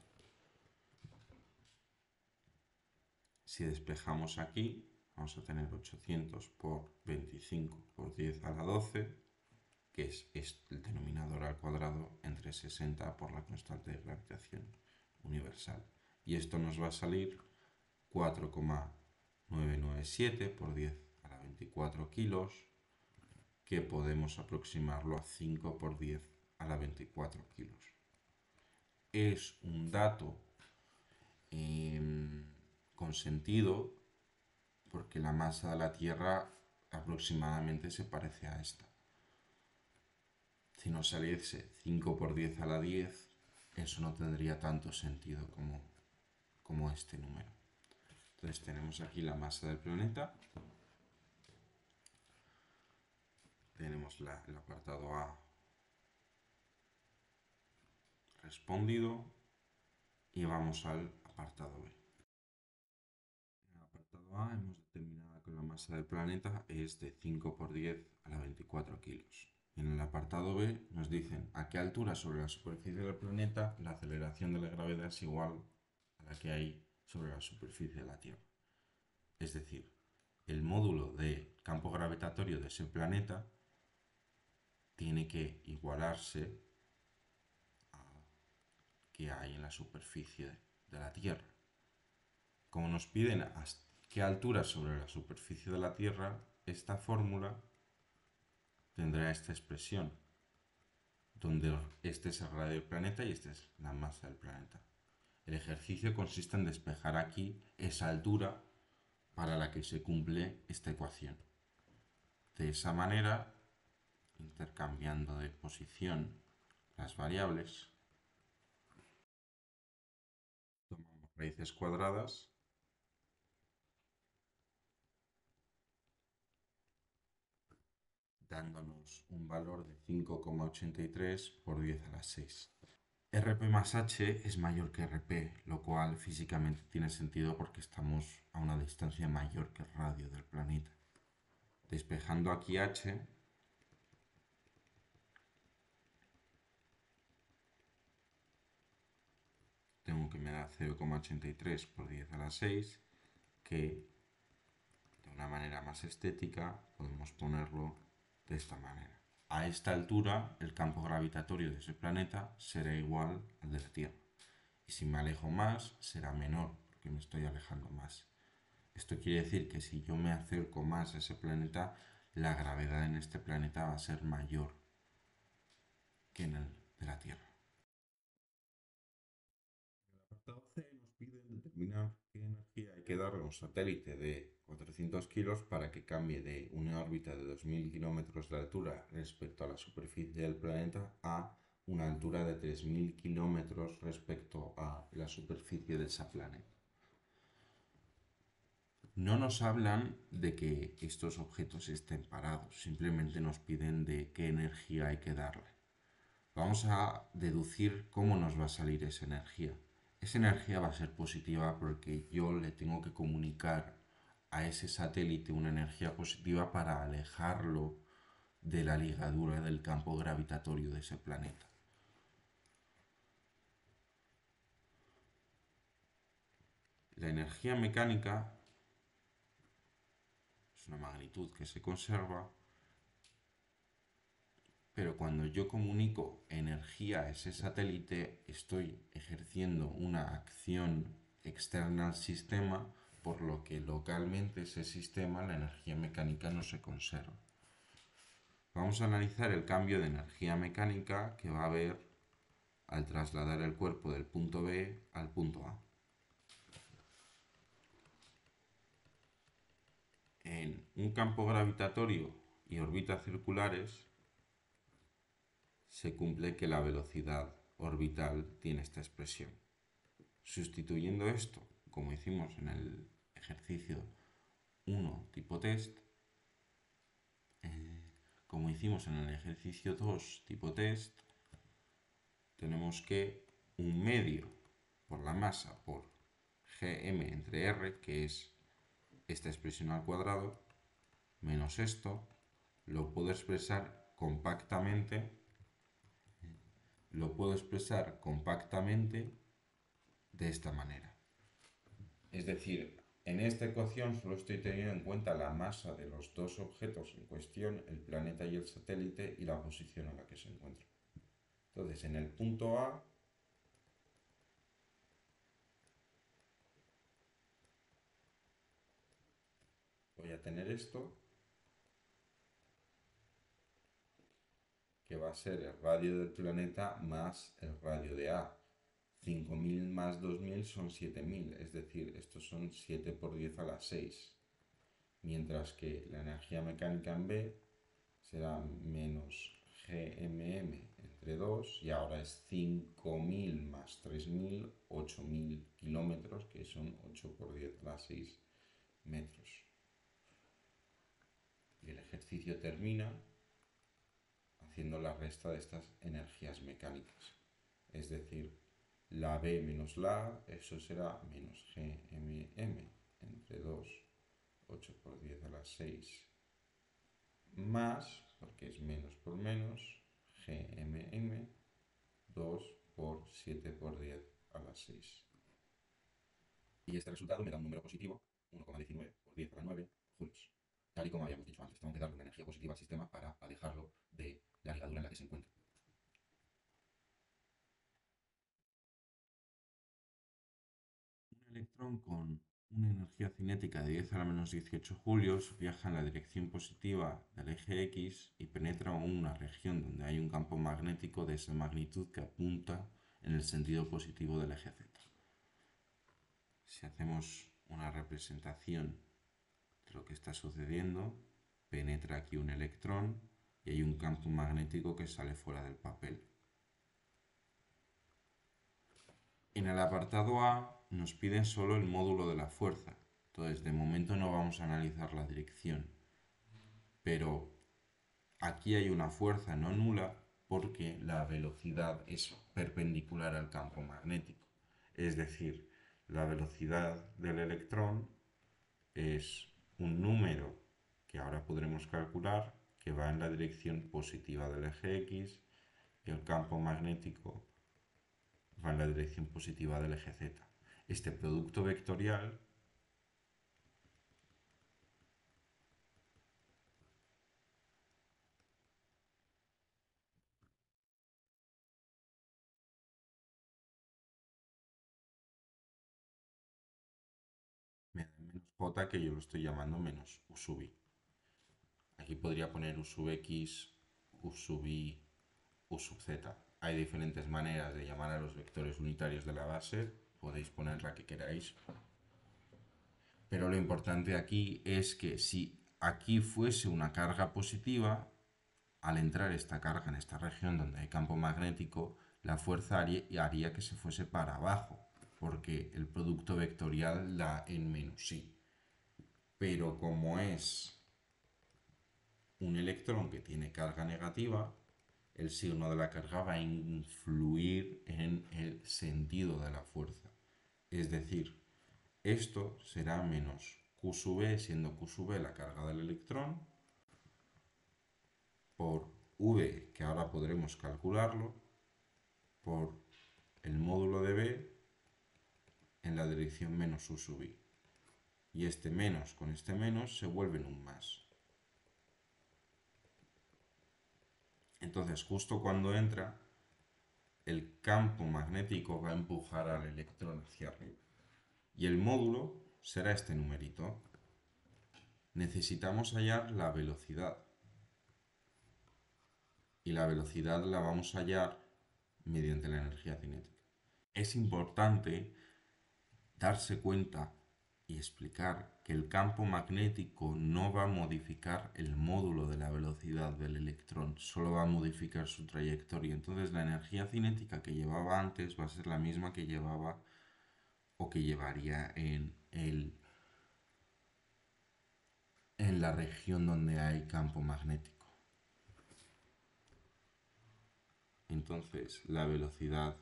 Si despejamos aquí, vamos a tener 800 por 25 por 10 a la 12, que es el denominador al cuadrado, entre 60 por la constante de gravitación universal. Y esto nos va a salir 4,997 por 10 a la 24 kilos, que podemos aproximarlo a 5 por 10 a la 24 kilos. Es un dato con sentido porque la masa de la Tierra aproximadamente se parece a esta. Si nos saliese 5 por 10 a la 10, eso no tendría tanto sentido como este número. Entonces tenemos aquí la masa del planeta. Tenemos el apartado A respondido y vamos al apartado B. En el apartado A hemos determinado que la masa del planeta es de 5 por 10 a la 24 kilos. En el apartado B nos dicen a qué altura sobre la superficie del planeta la aceleración de la gravedad es igual a la que hay sobre la superficie de la Tierra. Es decir, el módulo de campo gravitatorio de ese planeta tiene que igualarse al que hay en la superficie de la Tierra. Como nos piden a qué altura sobre la superficie de la Tierra, esta fórmula tendrá esta expresión, donde este es el radio del planeta y esta es la masa del planeta. El ejercicio consiste en despejar aquí esa altura para la que se cumple esta ecuación. De esa manera, intercambiando de posición las variables, tomamos raíces cuadradas dándonos un valor de 5,83 por 10 a la 6. RP más H es mayor que RP, lo cual físicamente tiene sentido porque estamos a una distancia mayor que el radio del planeta. Despejando aquí H, tengo que me da 0,83 por 10 a la 6, que de una manera más estética podemos ponerlo de esta manera. A esta altura, el campo gravitatorio de ese planeta será igual al de la Tierra. Y si me alejo más, será menor, porque me estoy alejando más. Esto quiere decir que si yo me acerco más a ese planeta, la gravedad en este planeta va a ser mayor que en el de la Tierra. En el apartado C nos piden determinar qué energía hay que darle a un satélite de 400 kilos para que cambie de una órbita de 2000 kilómetros de altura respecto a la superficie del planeta a una altura de 3000 kilómetros respecto a la superficie de ese planeta. No nos hablan de que estos objetos estén parados, simplemente nos piden de qué energía hay que darle. Vamos a deducir cómo nos va a salir esa energía. Esa energía va a ser positiva porque yo le tengo que comunicar a ese satélite una energía positiva para alejarlo de la ligadura del campo gravitatorio de ese planeta. La energía mecánica es una magnitud que se conserva, pero cuando yo comunico energía a ese satélite, estoy ejerciendo una acción externa al sistema, por lo que localmente ese sistema, la energía mecánica no se conserva. Vamos a analizar el cambio de energía mecánica que va a haber al trasladar el cuerpo del punto B al punto A. En un campo gravitatorio y órbitas circulares, se cumple que la velocidad orbital tiene esta expresión. Sustituyendo esto, como hicimos en el ejercicio 1 tipo test, como hicimos en el ejercicio 2 tipo test, tenemos que un medio por la masa por gm entre r, que es esta expresión al cuadrado, menos esto, lo puedo expresar compactamente de esta manera. Es decir, en esta ecuación solo estoy teniendo en cuenta la masa de los dos objetos en cuestión, el planeta y el satélite, y la posición en la que se encuentran. Entonces, en el punto A voy a tener esto, que va a ser el radio del planeta más el radio de A. 5000 más 2000 son 7000, es decir, estos son 7 por 10 a la 6. Mientras que la energía mecánica en B será menos GMM entre 2, y ahora es 5000 más 3000, 8000 kilómetros, que son 8 por 10 a la 6 metros. Y el ejercicio termina haciendo la resta de estas energías mecánicas. Es decir, la B menos la A, eso será menos GMM entre 2, 8 por 10 a la 6, más, porque es menos por menos, GMM, 2 por 7 por 10 a la 6. Y este resultado me da un número positivo, 1,19 por 10 a la 9 julios. Tal y como habíamos dicho antes, tengo que darle una energía positiva al sistema para alejarlo de la ligadura en la que se encuentra. Un electrón con una energía cinética de 10 a la menos 18 julios viaja en la dirección positiva del eje X y penetra en una región donde hay un campo magnético de esa magnitud que apunta en el sentido positivo del eje Z. Si hacemos una representación de lo que está sucediendo, penetra aquí un electrón y hay un campo magnético que sale fuera del papel. En el apartado A nos piden solo el módulo de la fuerza, entonces de momento no vamos a analizar la dirección, pero aquí hay una fuerza no nula porque la velocidad es perpendicular al campo magnético. Es decir, la velocidad del electrón es un número que ahora podremos calcular que va en la dirección positiva del eje X y el campo magnético va en la dirección positiva del eje Z. Este producto vectorial me da menos j, que yo lo estoy llamando menos u sub i. Aquí podría poner u sub x, u sub i, u sub z. Hay diferentes maneras de llamar a los vectores unitarios de la base, podéis poner la que queráis. Pero lo importante aquí es que si aquí fuese una carga positiva, al entrar esta carga en esta región donde hay campo magnético, la fuerza haría que se fuese para abajo, porque el producto vectorial da en menos i. Pero como es un electrón que tiene carga negativa, el signo de la carga va a influir en el sentido de la fuerza. Es decir, esto será menos Q sub e, siendo Q sub e la carga del electrón, por V, que ahora podremos calcularlo, por el módulo de B en la dirección menos U sub I. Y este menos con este menos se vuelven un más. Entonces, justo cuando entra, el campo magnético va a empujar al electrón hacia arriba. Y el módulo será este numerito. Necesitamos hallar la velocidad. Y la velocidad la vamos a hallar mediante la energía cinética. Es importante darse cuenta y explicar que el campo magnético no va a modificar el módulo de la velocidad del electrón, solo va a modificar su trayectoria. Entonces la energía cinética que llevaba antes va a ser la misma que llevaba o que llevaría en la región donde hay campo magnético. Entonces la velocidad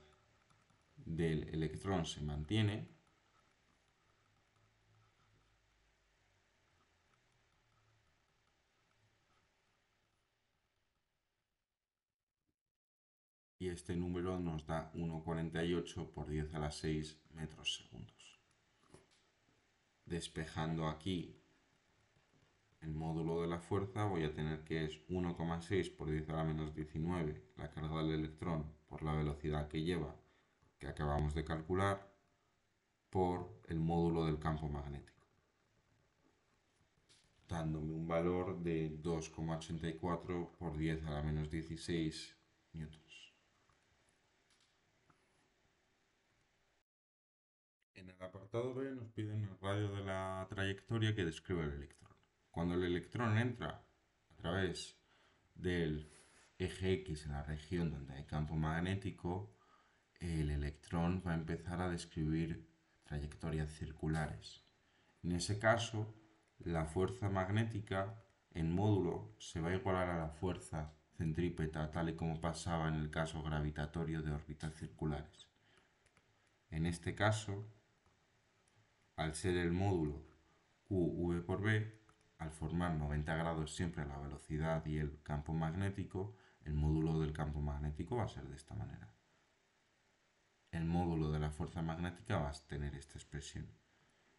del electrón se mantiene y este número nos da 1,48 por 10 a la 6 metros segundos. Despejando aquí el módulo de la fuerza, voy a tener que es 1,6 por 10 a la menos 19 la carga del electrón por la velocidad que lleva, que acabamos de calcular, por el módulo del campo magnético, dándome un valor de 2,84 por 10 a la menos 16 newtons. En el apartado B nos piden el radio de la trayectoria que describe el electrón. Cuando el electrón entra a través del eje X en la región donde hay campo magnético, el electrón va a empezar a describir trayectorias circulares. En ese caso, la fuerza magnética en módulo se va a igualar a la fuerza centrípeta, tal y como pasaba en el caso gravitatorio de órbitas circulares. En este caso, al ser el módulo QV por B, al formar 90 grados siempre la velocidad y el campo magnético, el módulo del campo magnético va a ser de esta manera. El módulo de la fuerza magnética va a tener esta expresión.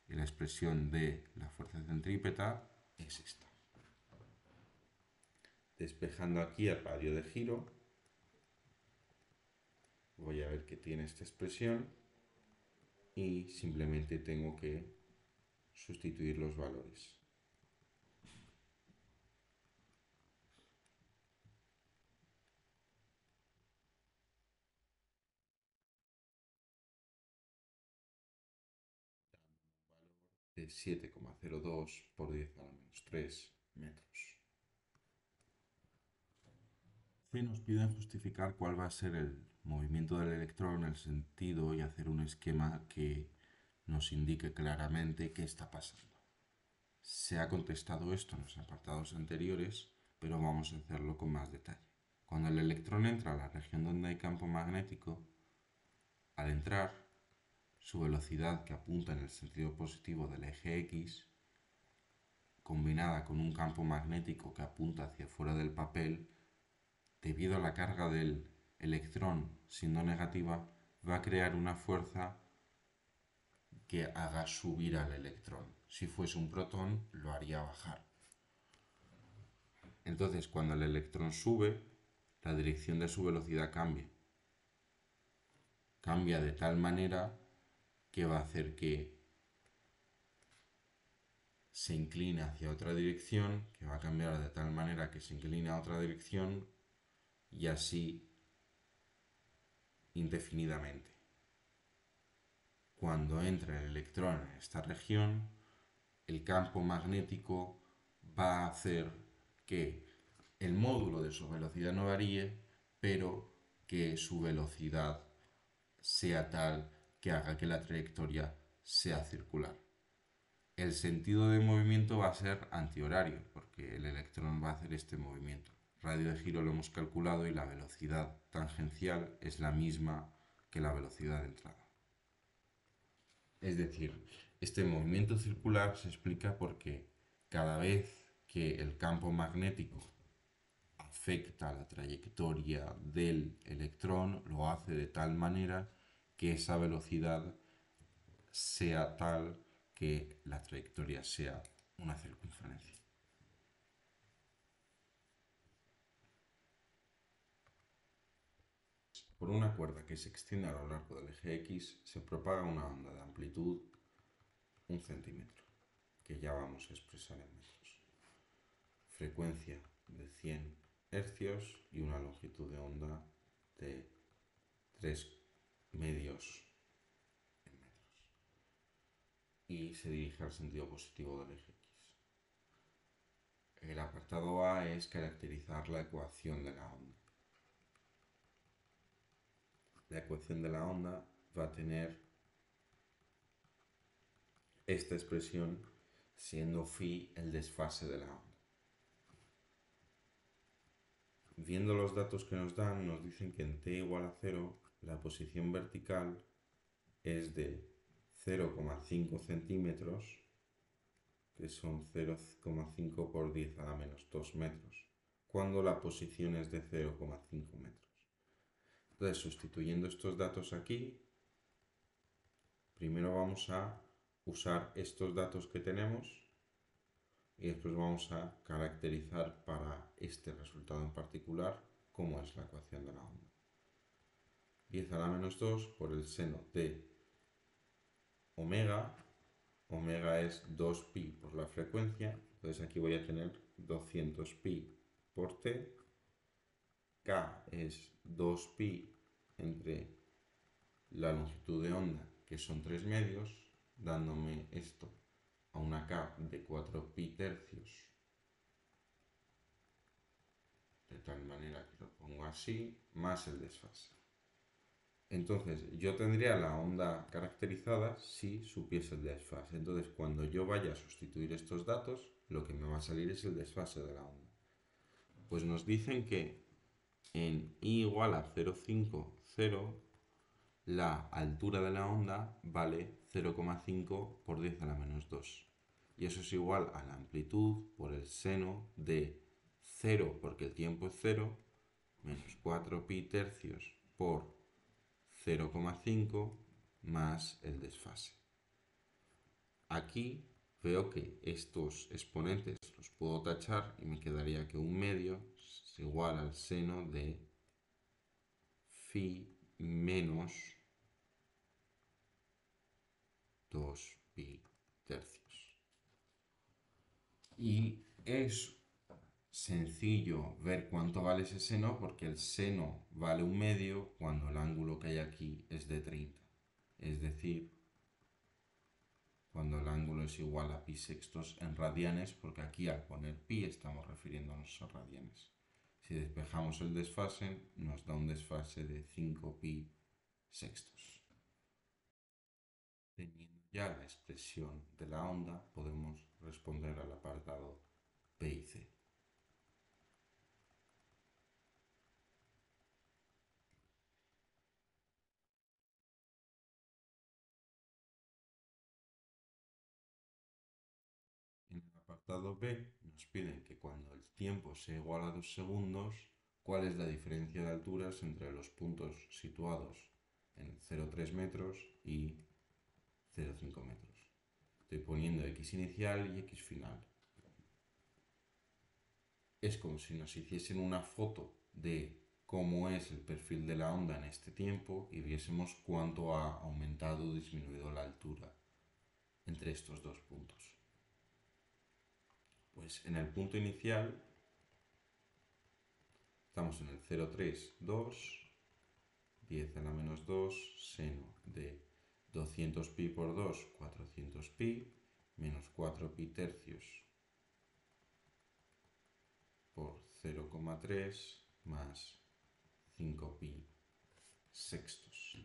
Y la expresión de la fuerza centrípeta es esta. Despejando aquí el radio de giro, voy a ver que tiene esta expresión y simplemente tengo que sustituir los valores. De 7,02 por 10 a la menos 3 metros. C nos piden justificar cuál va a ser el movimiento del electrón, el sentido y hacer un esquema que nos indique claramente qué está pasando. Se ha contestado esto en los apartados anteriores, pero vamos a hacerlo con más detalle. Cuando el electrón entra a la región donde hay campo magnético, al entrar, su velocidad que apunta en el sentido positivo del eje X, combinada con un campo magnético que apunta hacia fuera del papel, debido a la carga del electrón siendo negativa, va a crear una fuerza que haga subir al electrón. Si fuese un protón, lo haría bajar. Entonces, cuando el electrón sube, la dirección de su velocidad cambia. Cambia de tal manera que va a hacer que se incline hacia otra dirección, que va a cambiar de tal manera que se incline a otra dirección y así indefinidamente. Cuando entra el electrón en esta región, el campo magnético va a hacer que el módulo de su velocidad no varíe, pero que su velocidad sea tal que haga que la trayectoria sea circular. El sentido de movimiento va a ser antihorario, porque el electrón va a hacer este movimiento. Radio de giro lo hemos calculado y la velocidad tangencial es la misma que la velocidad de entrada. Es decir, este movimiento circular se explica porque cada vez que el campo magnético afecta la trayectoria del electrón, lo hace de tal manera que esa velocidad sea tal que la trayectoria sea una circunferencia. Por una cuerda que se extiende a lo largo del eje X se propaga una onda de amplitud 1 centímetro, que ya vamos a expresar en metros. Frecuencia de 100 hercios y una longitud de onda de 3 medios en metros. Y se dirige al sentido positivo del eje X. El apartado A es caracterizar la ecuación de la onda. La ecuación de la onda va a tener esta expresión siendo phi el desfase de la onda. Viendo los datos que nos dan, nos dicen que en t igual a 0 la posición vertical es de 0,5 centímetros, que son 0,5 por 10 a la menos 2 metros, cuando la posición es de 0,5 metros. Entonces, sustituyendo estos datos aquí, primero vamos a usar estos datos que tenemos y después vamos a caracterizar para este resultado en particular cómo es la ecuación de la onda. 10 a la menos 2 por el seno de omega. Omega es 2pi por la frecuencia, entonces aquí voy a tener 200pi por t. K es 2pi entre la longitud de onda, que son 3 medios, dándome esto a una K de 4pi tercios, de tal manera que lo pongo así, más el desfase. Entonces, yo tendría la onda caracterizada si supiese el desfase. Entonces, cuando yo vaya a sustituir estos datos, lo que me va a salir es el desfase de la onda. Pues nos dicen que en i igual a 0,50, la altura de la onda vale 0,5 por 10 a la menos 2. Y eso es igual a la amplitud por el seno de 0, porque el tiempo es 0, menos 4pi tercios por 0,5 más el desfase. Aquí veo que estos exponentes los puedo tachar y me quedaría que 1/2 es igual al seno de phi menos 2pi tercios. Y es sencillo ver cuánto vale ese seno porque el seno vale 1/2 cuando el ángulo que hay aquí es de 30. Es decir, cuando el ángulo es igual a pi sextos en radianes, porque aquí al poner pi estamos refiriéndonos a radianes. Si despejamos el desfase, nos da un desfase de 5pi sextos. Teniendo ya la expresión de la onda, podemos responder al apartado B y C. estado B nos piden que cuando el tiempo sea igual a 2 segundos, ¿cuál es la diferencia de alturas entre los puntos situados en 0,3 metros y 0,5 metros? Estoy poniendo x inicial y x final. Es como si nos hiciesen una foto de cómo es el perfil de la onda en este tiempo y viésemos cuánto ha aumentado o disminuido la altura entre estos dos puntos. Pues en el punto inicial estamos en el 0,3, 2, 10 a la menos 2, seno de 200 pi por 2, 400 pi, menos 4 pi tercios por 0,3 más 5 pi sextos.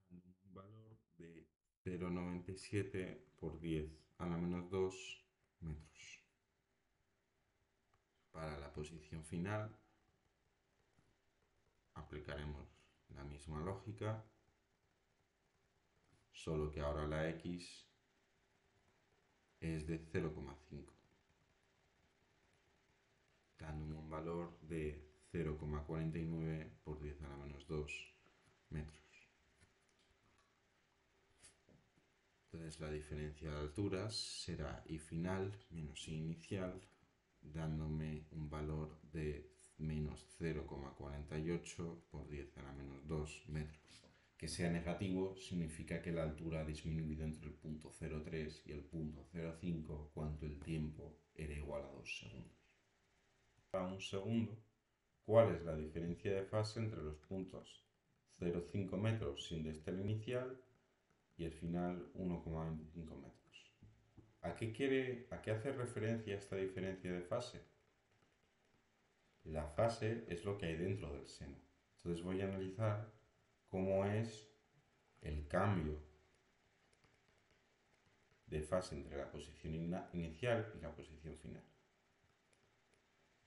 Un valor de 0,97 por 10 a la menos 2 metros. Para la posición final aplicaremos la misma lógica, solo que ahora la x es de 0,5, dándome un valor de 0,49 por 10 a la menos 2 metros. Entonces la diferencia de alturas será y final menos y inicial, dándome un valor de menos 0,48 por 10 a la menos 2 metros. Que sea negativo significa que la altura ha disminuido entre el punto 0,3 y el punto 0,5 cuando el tiempo era igual a 2 segundos. Para un segundo, ¿cuál es la diferencia de fase entre los puntos 0,5 metros siendo este el inicial y el final 1,25 metros? ¿A qué hace referencia esta diferencia de fase? La fase es lo que hay dentro del seno. Entonces voy a analizar cómo es el cambio de fase entre la posición inicial y la posición final.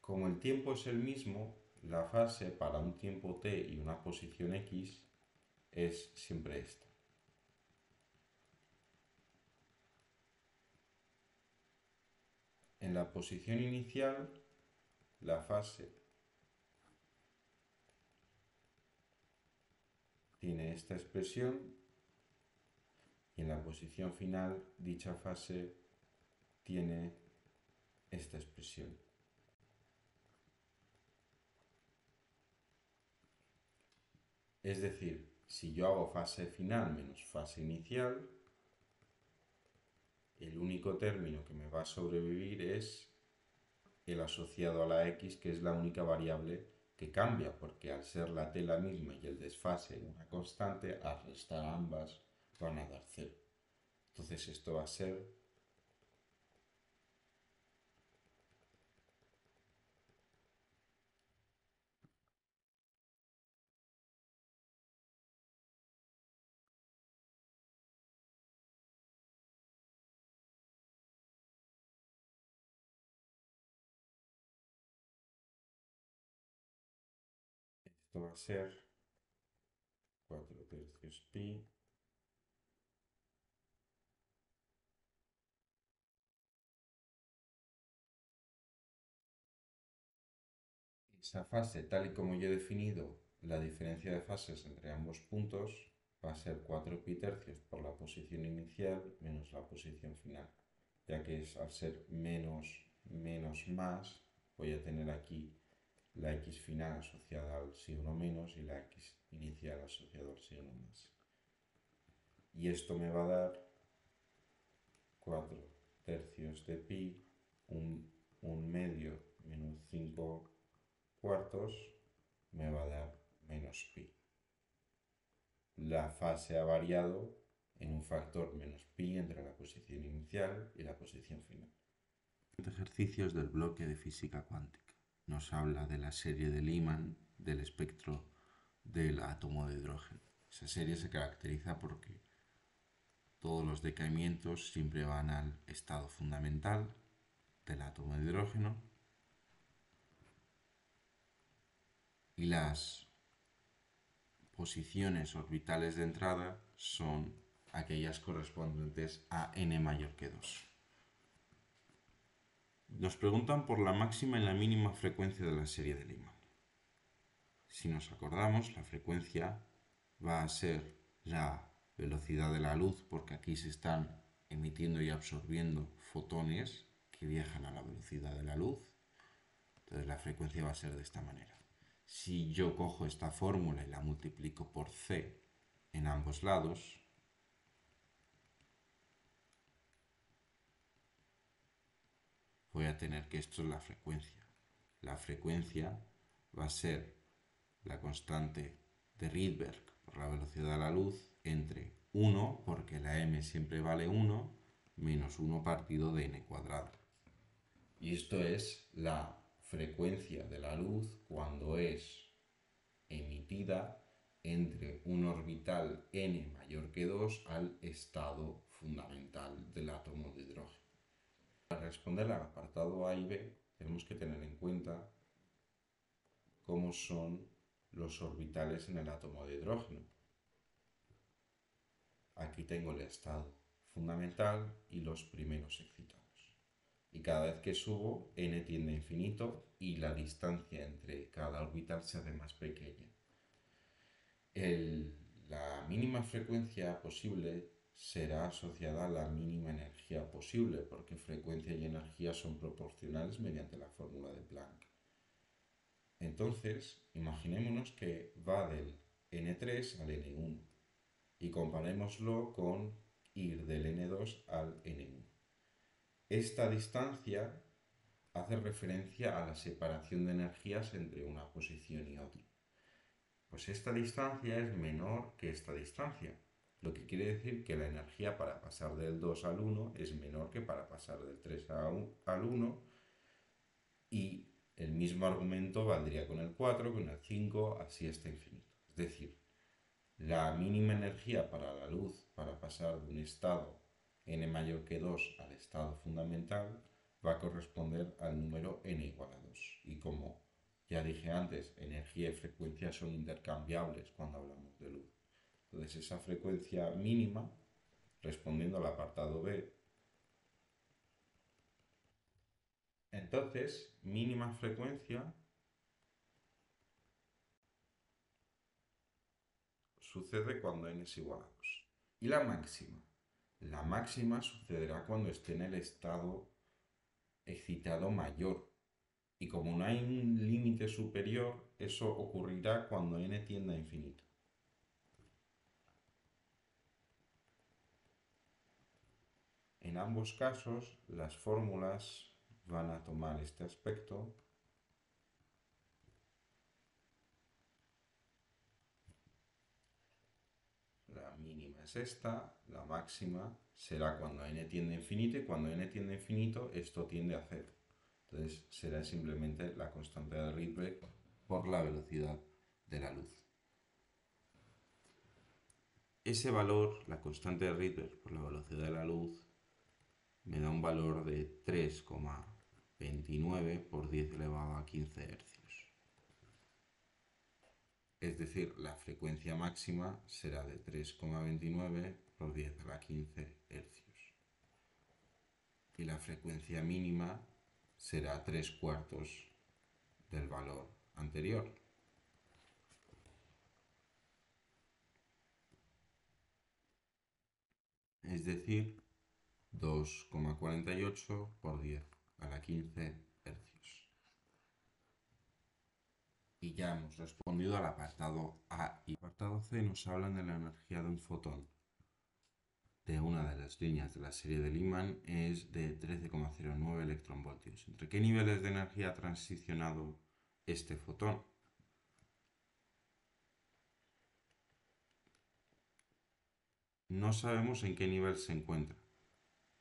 Como el tiempo es el mismo, la fase para un tiempo t y una posición x es siempre esta. En la posición inicial, la fase tiene esta expresión y en la posición final dicha fase tiene esta expresión. Es decir, si yo hago fase final menos fase inicial, el único término que me va a sobrevivir es el asociado a la x, que es la única variable que cambia, porque al ser la t la misma y el desfase una constante, al restar ambas van a dar 0. Entonces esto va a ser esto va a ser 4 tercios pi esa fase, tal y como yo he definido la diferencia de fases entre ambos puntos, va a ser 4 pi tercios por la posición inicial menos la posición final, ya que es al ser menos más, voy a tener aquí la x final asociada al signo menos y la x inicial asociada al signo más. Y esto me va a dar 4 tercios de pi, un medio menos 5 cuartos, me va a dar menos pi. La fase ha variado en un factor menos pi entre la posición inicial y la posición final. Ejercicios del bloque de física cuántica. Nos habla de la serie de Lyman del espectro del átomo de hidrógeno. Esa serie se caracteriza porque todos los decaimientos siempre van al estado fundamental del átomo de hidrógeno y las posiciones orbitales de entrada son aquellas correspondientes a n mayor que 2. Nos preguntan por la máxima y la mínima frecuencia de la serie de Lyman. Si nos acordamos, la frecuencia va a ser la velocidad de la luz, porque aquí se están emitiendo y absorbiendo fotones que viajan a la velocidad de la luz. Entonces la frecuencia va a ser de esta manera. Si yo cojo esta fórmula y la multiplico por c en ambos lados, voy a tener que esto es la frecuencia. La frecuencia va a ser la constante de Rydberg por la velocidad de la luz entre 1, porque la m siempre vale 1, menos 1 partido de n cuadrado. Y esto es la frecuencia de la luz cuando es emitida entre un orbital n mayor que 2 al estado fundamental del átomo de hidrógeno. Para responder al apartado A y B tenemos que tener en cuenta cómo son los orbitales en el átomo de hidrógeno. Aquí tengo el estado fundamental y los primeros excitados. Y cada vez que subo, n tiende a infinito y la distancia entre cada orbital se hace más pequeña. La mínima frecuencia posible será asociada a la mínima energía posible, porque frecuencia y energía son proporcionales mediante la fórmula de Planck. Entonces, imaginémonos que va del n3 al n1 y comparémoslo con ir del n2 al n1. Esta distancia hace referencia a la separación de energías entre una posición y otra. Pues esta distancia es menor que esta distancia, lo que quiere decir que la energía para pasar del 2 al 1 es menor que para pasar del 3 al 1, y el mismo argumento valdría con el 4, con el 5, así hasta infinito. Es decir, la mínima energía para la luz para pasar de un estado n mayor que 2 al estado fundamental va a corresponder al número n igual a 2. Y como ya dije antes, energía y frecuencia son intercambiables cuando hablamos de luz. Entonces esa frecuencia mínima, respondiendo al apartado B, entonces mínima frecuencia sucede cuando n es igual a 2. ¿Y la máxima? La máxima sucederá cuando esté en el estado excitado mayor. Y como no hay un límite superior, eso ocurrirá cuando n tienda a infinito. En ambos casos, las fórmulas van a tomar este aspecto. La mínima es esta, la máxima será cuando n tiende a infinito, y cuando n tiende a infinito esto tiende a cero. Entonces será simplemente la constante de Rydberg por la velocidad de la luz. Ese valor, la constante de Rydberg por la velocidad de la luz, me da un valor de 3,29 por 10 elevado a 15 hercios. Es decir, la frecuencia máxima será de 3,29 por 10 a la 15 hercios. Y la frecuencia mínima será 3/4 del valor anterior. Es decir, 2,48 por 10 a la 15 hercios. Y ya hemos respondido al apartado A. Y el apartado C nos hablan de la energía de un fotón. De una de las líneas de la serie de Lyman es de 13,09 electronvoltios. ¿Entre qué niveles de energía ha transicionado este fotón? No sabemos en qué nivel se encuentra,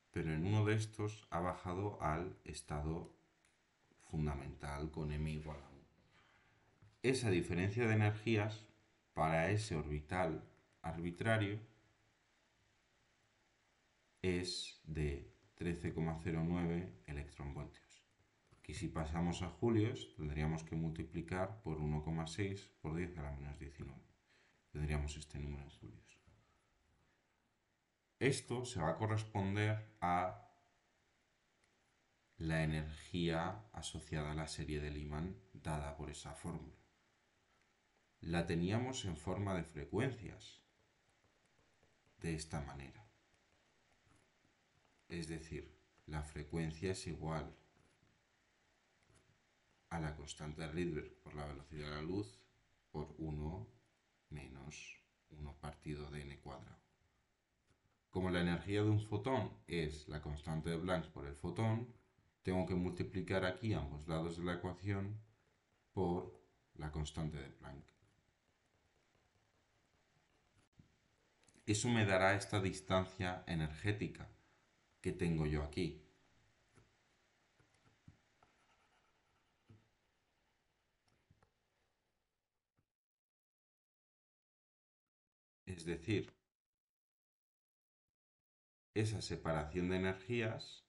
pero en uno de estos ha bajado al estado fundamental con m igual a 1. Esa diferencia de energías para ese orbital arbitrario es de 13,09 electronvoltios. Aquí si pasamos a julios tendríamos que multiplicar por 1,6 por 10 a la menos 19. Tendríamos este número en julios. Esto se va a corresponder a la energía asociada a la serie del imán dada por esa fórmula. La teníamos en forma de frecuencias, de esta manera. Es decir, la frecuencia es igual a la constante de Rydberg por la velocidad de la luz por 1 menos 1 partido de n cuadrado. Como la energía de un fotón es la constante de Planck por el fotón, tengo que multiplicar aquí ambos lados de la ecuación por la constante de Planck. Eso me dará esta distancia energética que tengo yo aquí. Es decir, esa separación de energías,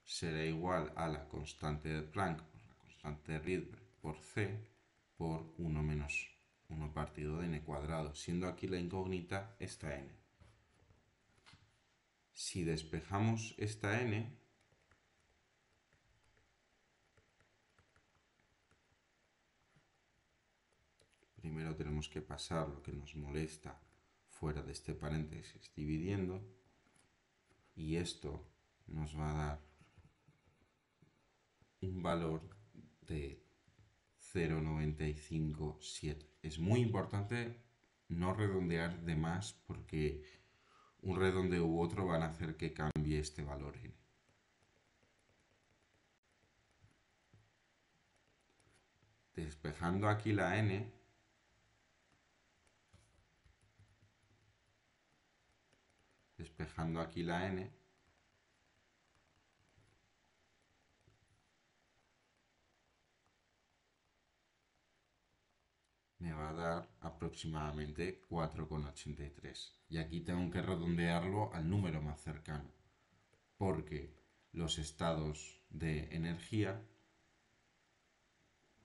será igual a la constante de Planck por la constante de Rydberg por C por 1 menos 1 partido de n cuadrado, siendo aquí la incógnita esta n. Si despejamos esta n, primero tenemos que pasar lo que nos molesta fuera de este paréntesis dividiendo, y esto nos va a dar un valor de 0,957. Es muy importante no redondear de más porque un redondeo u otro van a hacer que cambie este valor n. Despejando aquí la n, me va a dar aproximadamente 4,83. Y aquí tengo que redondearlo al número más cercano, porque los estados de energía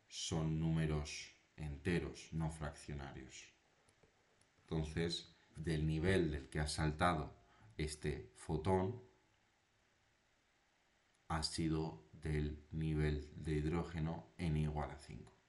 son números enteros, no fraccionarios. Entonces, del nivel del que ha saltado este fotón, ha sido del nivel de hidrógeno n igual a 5.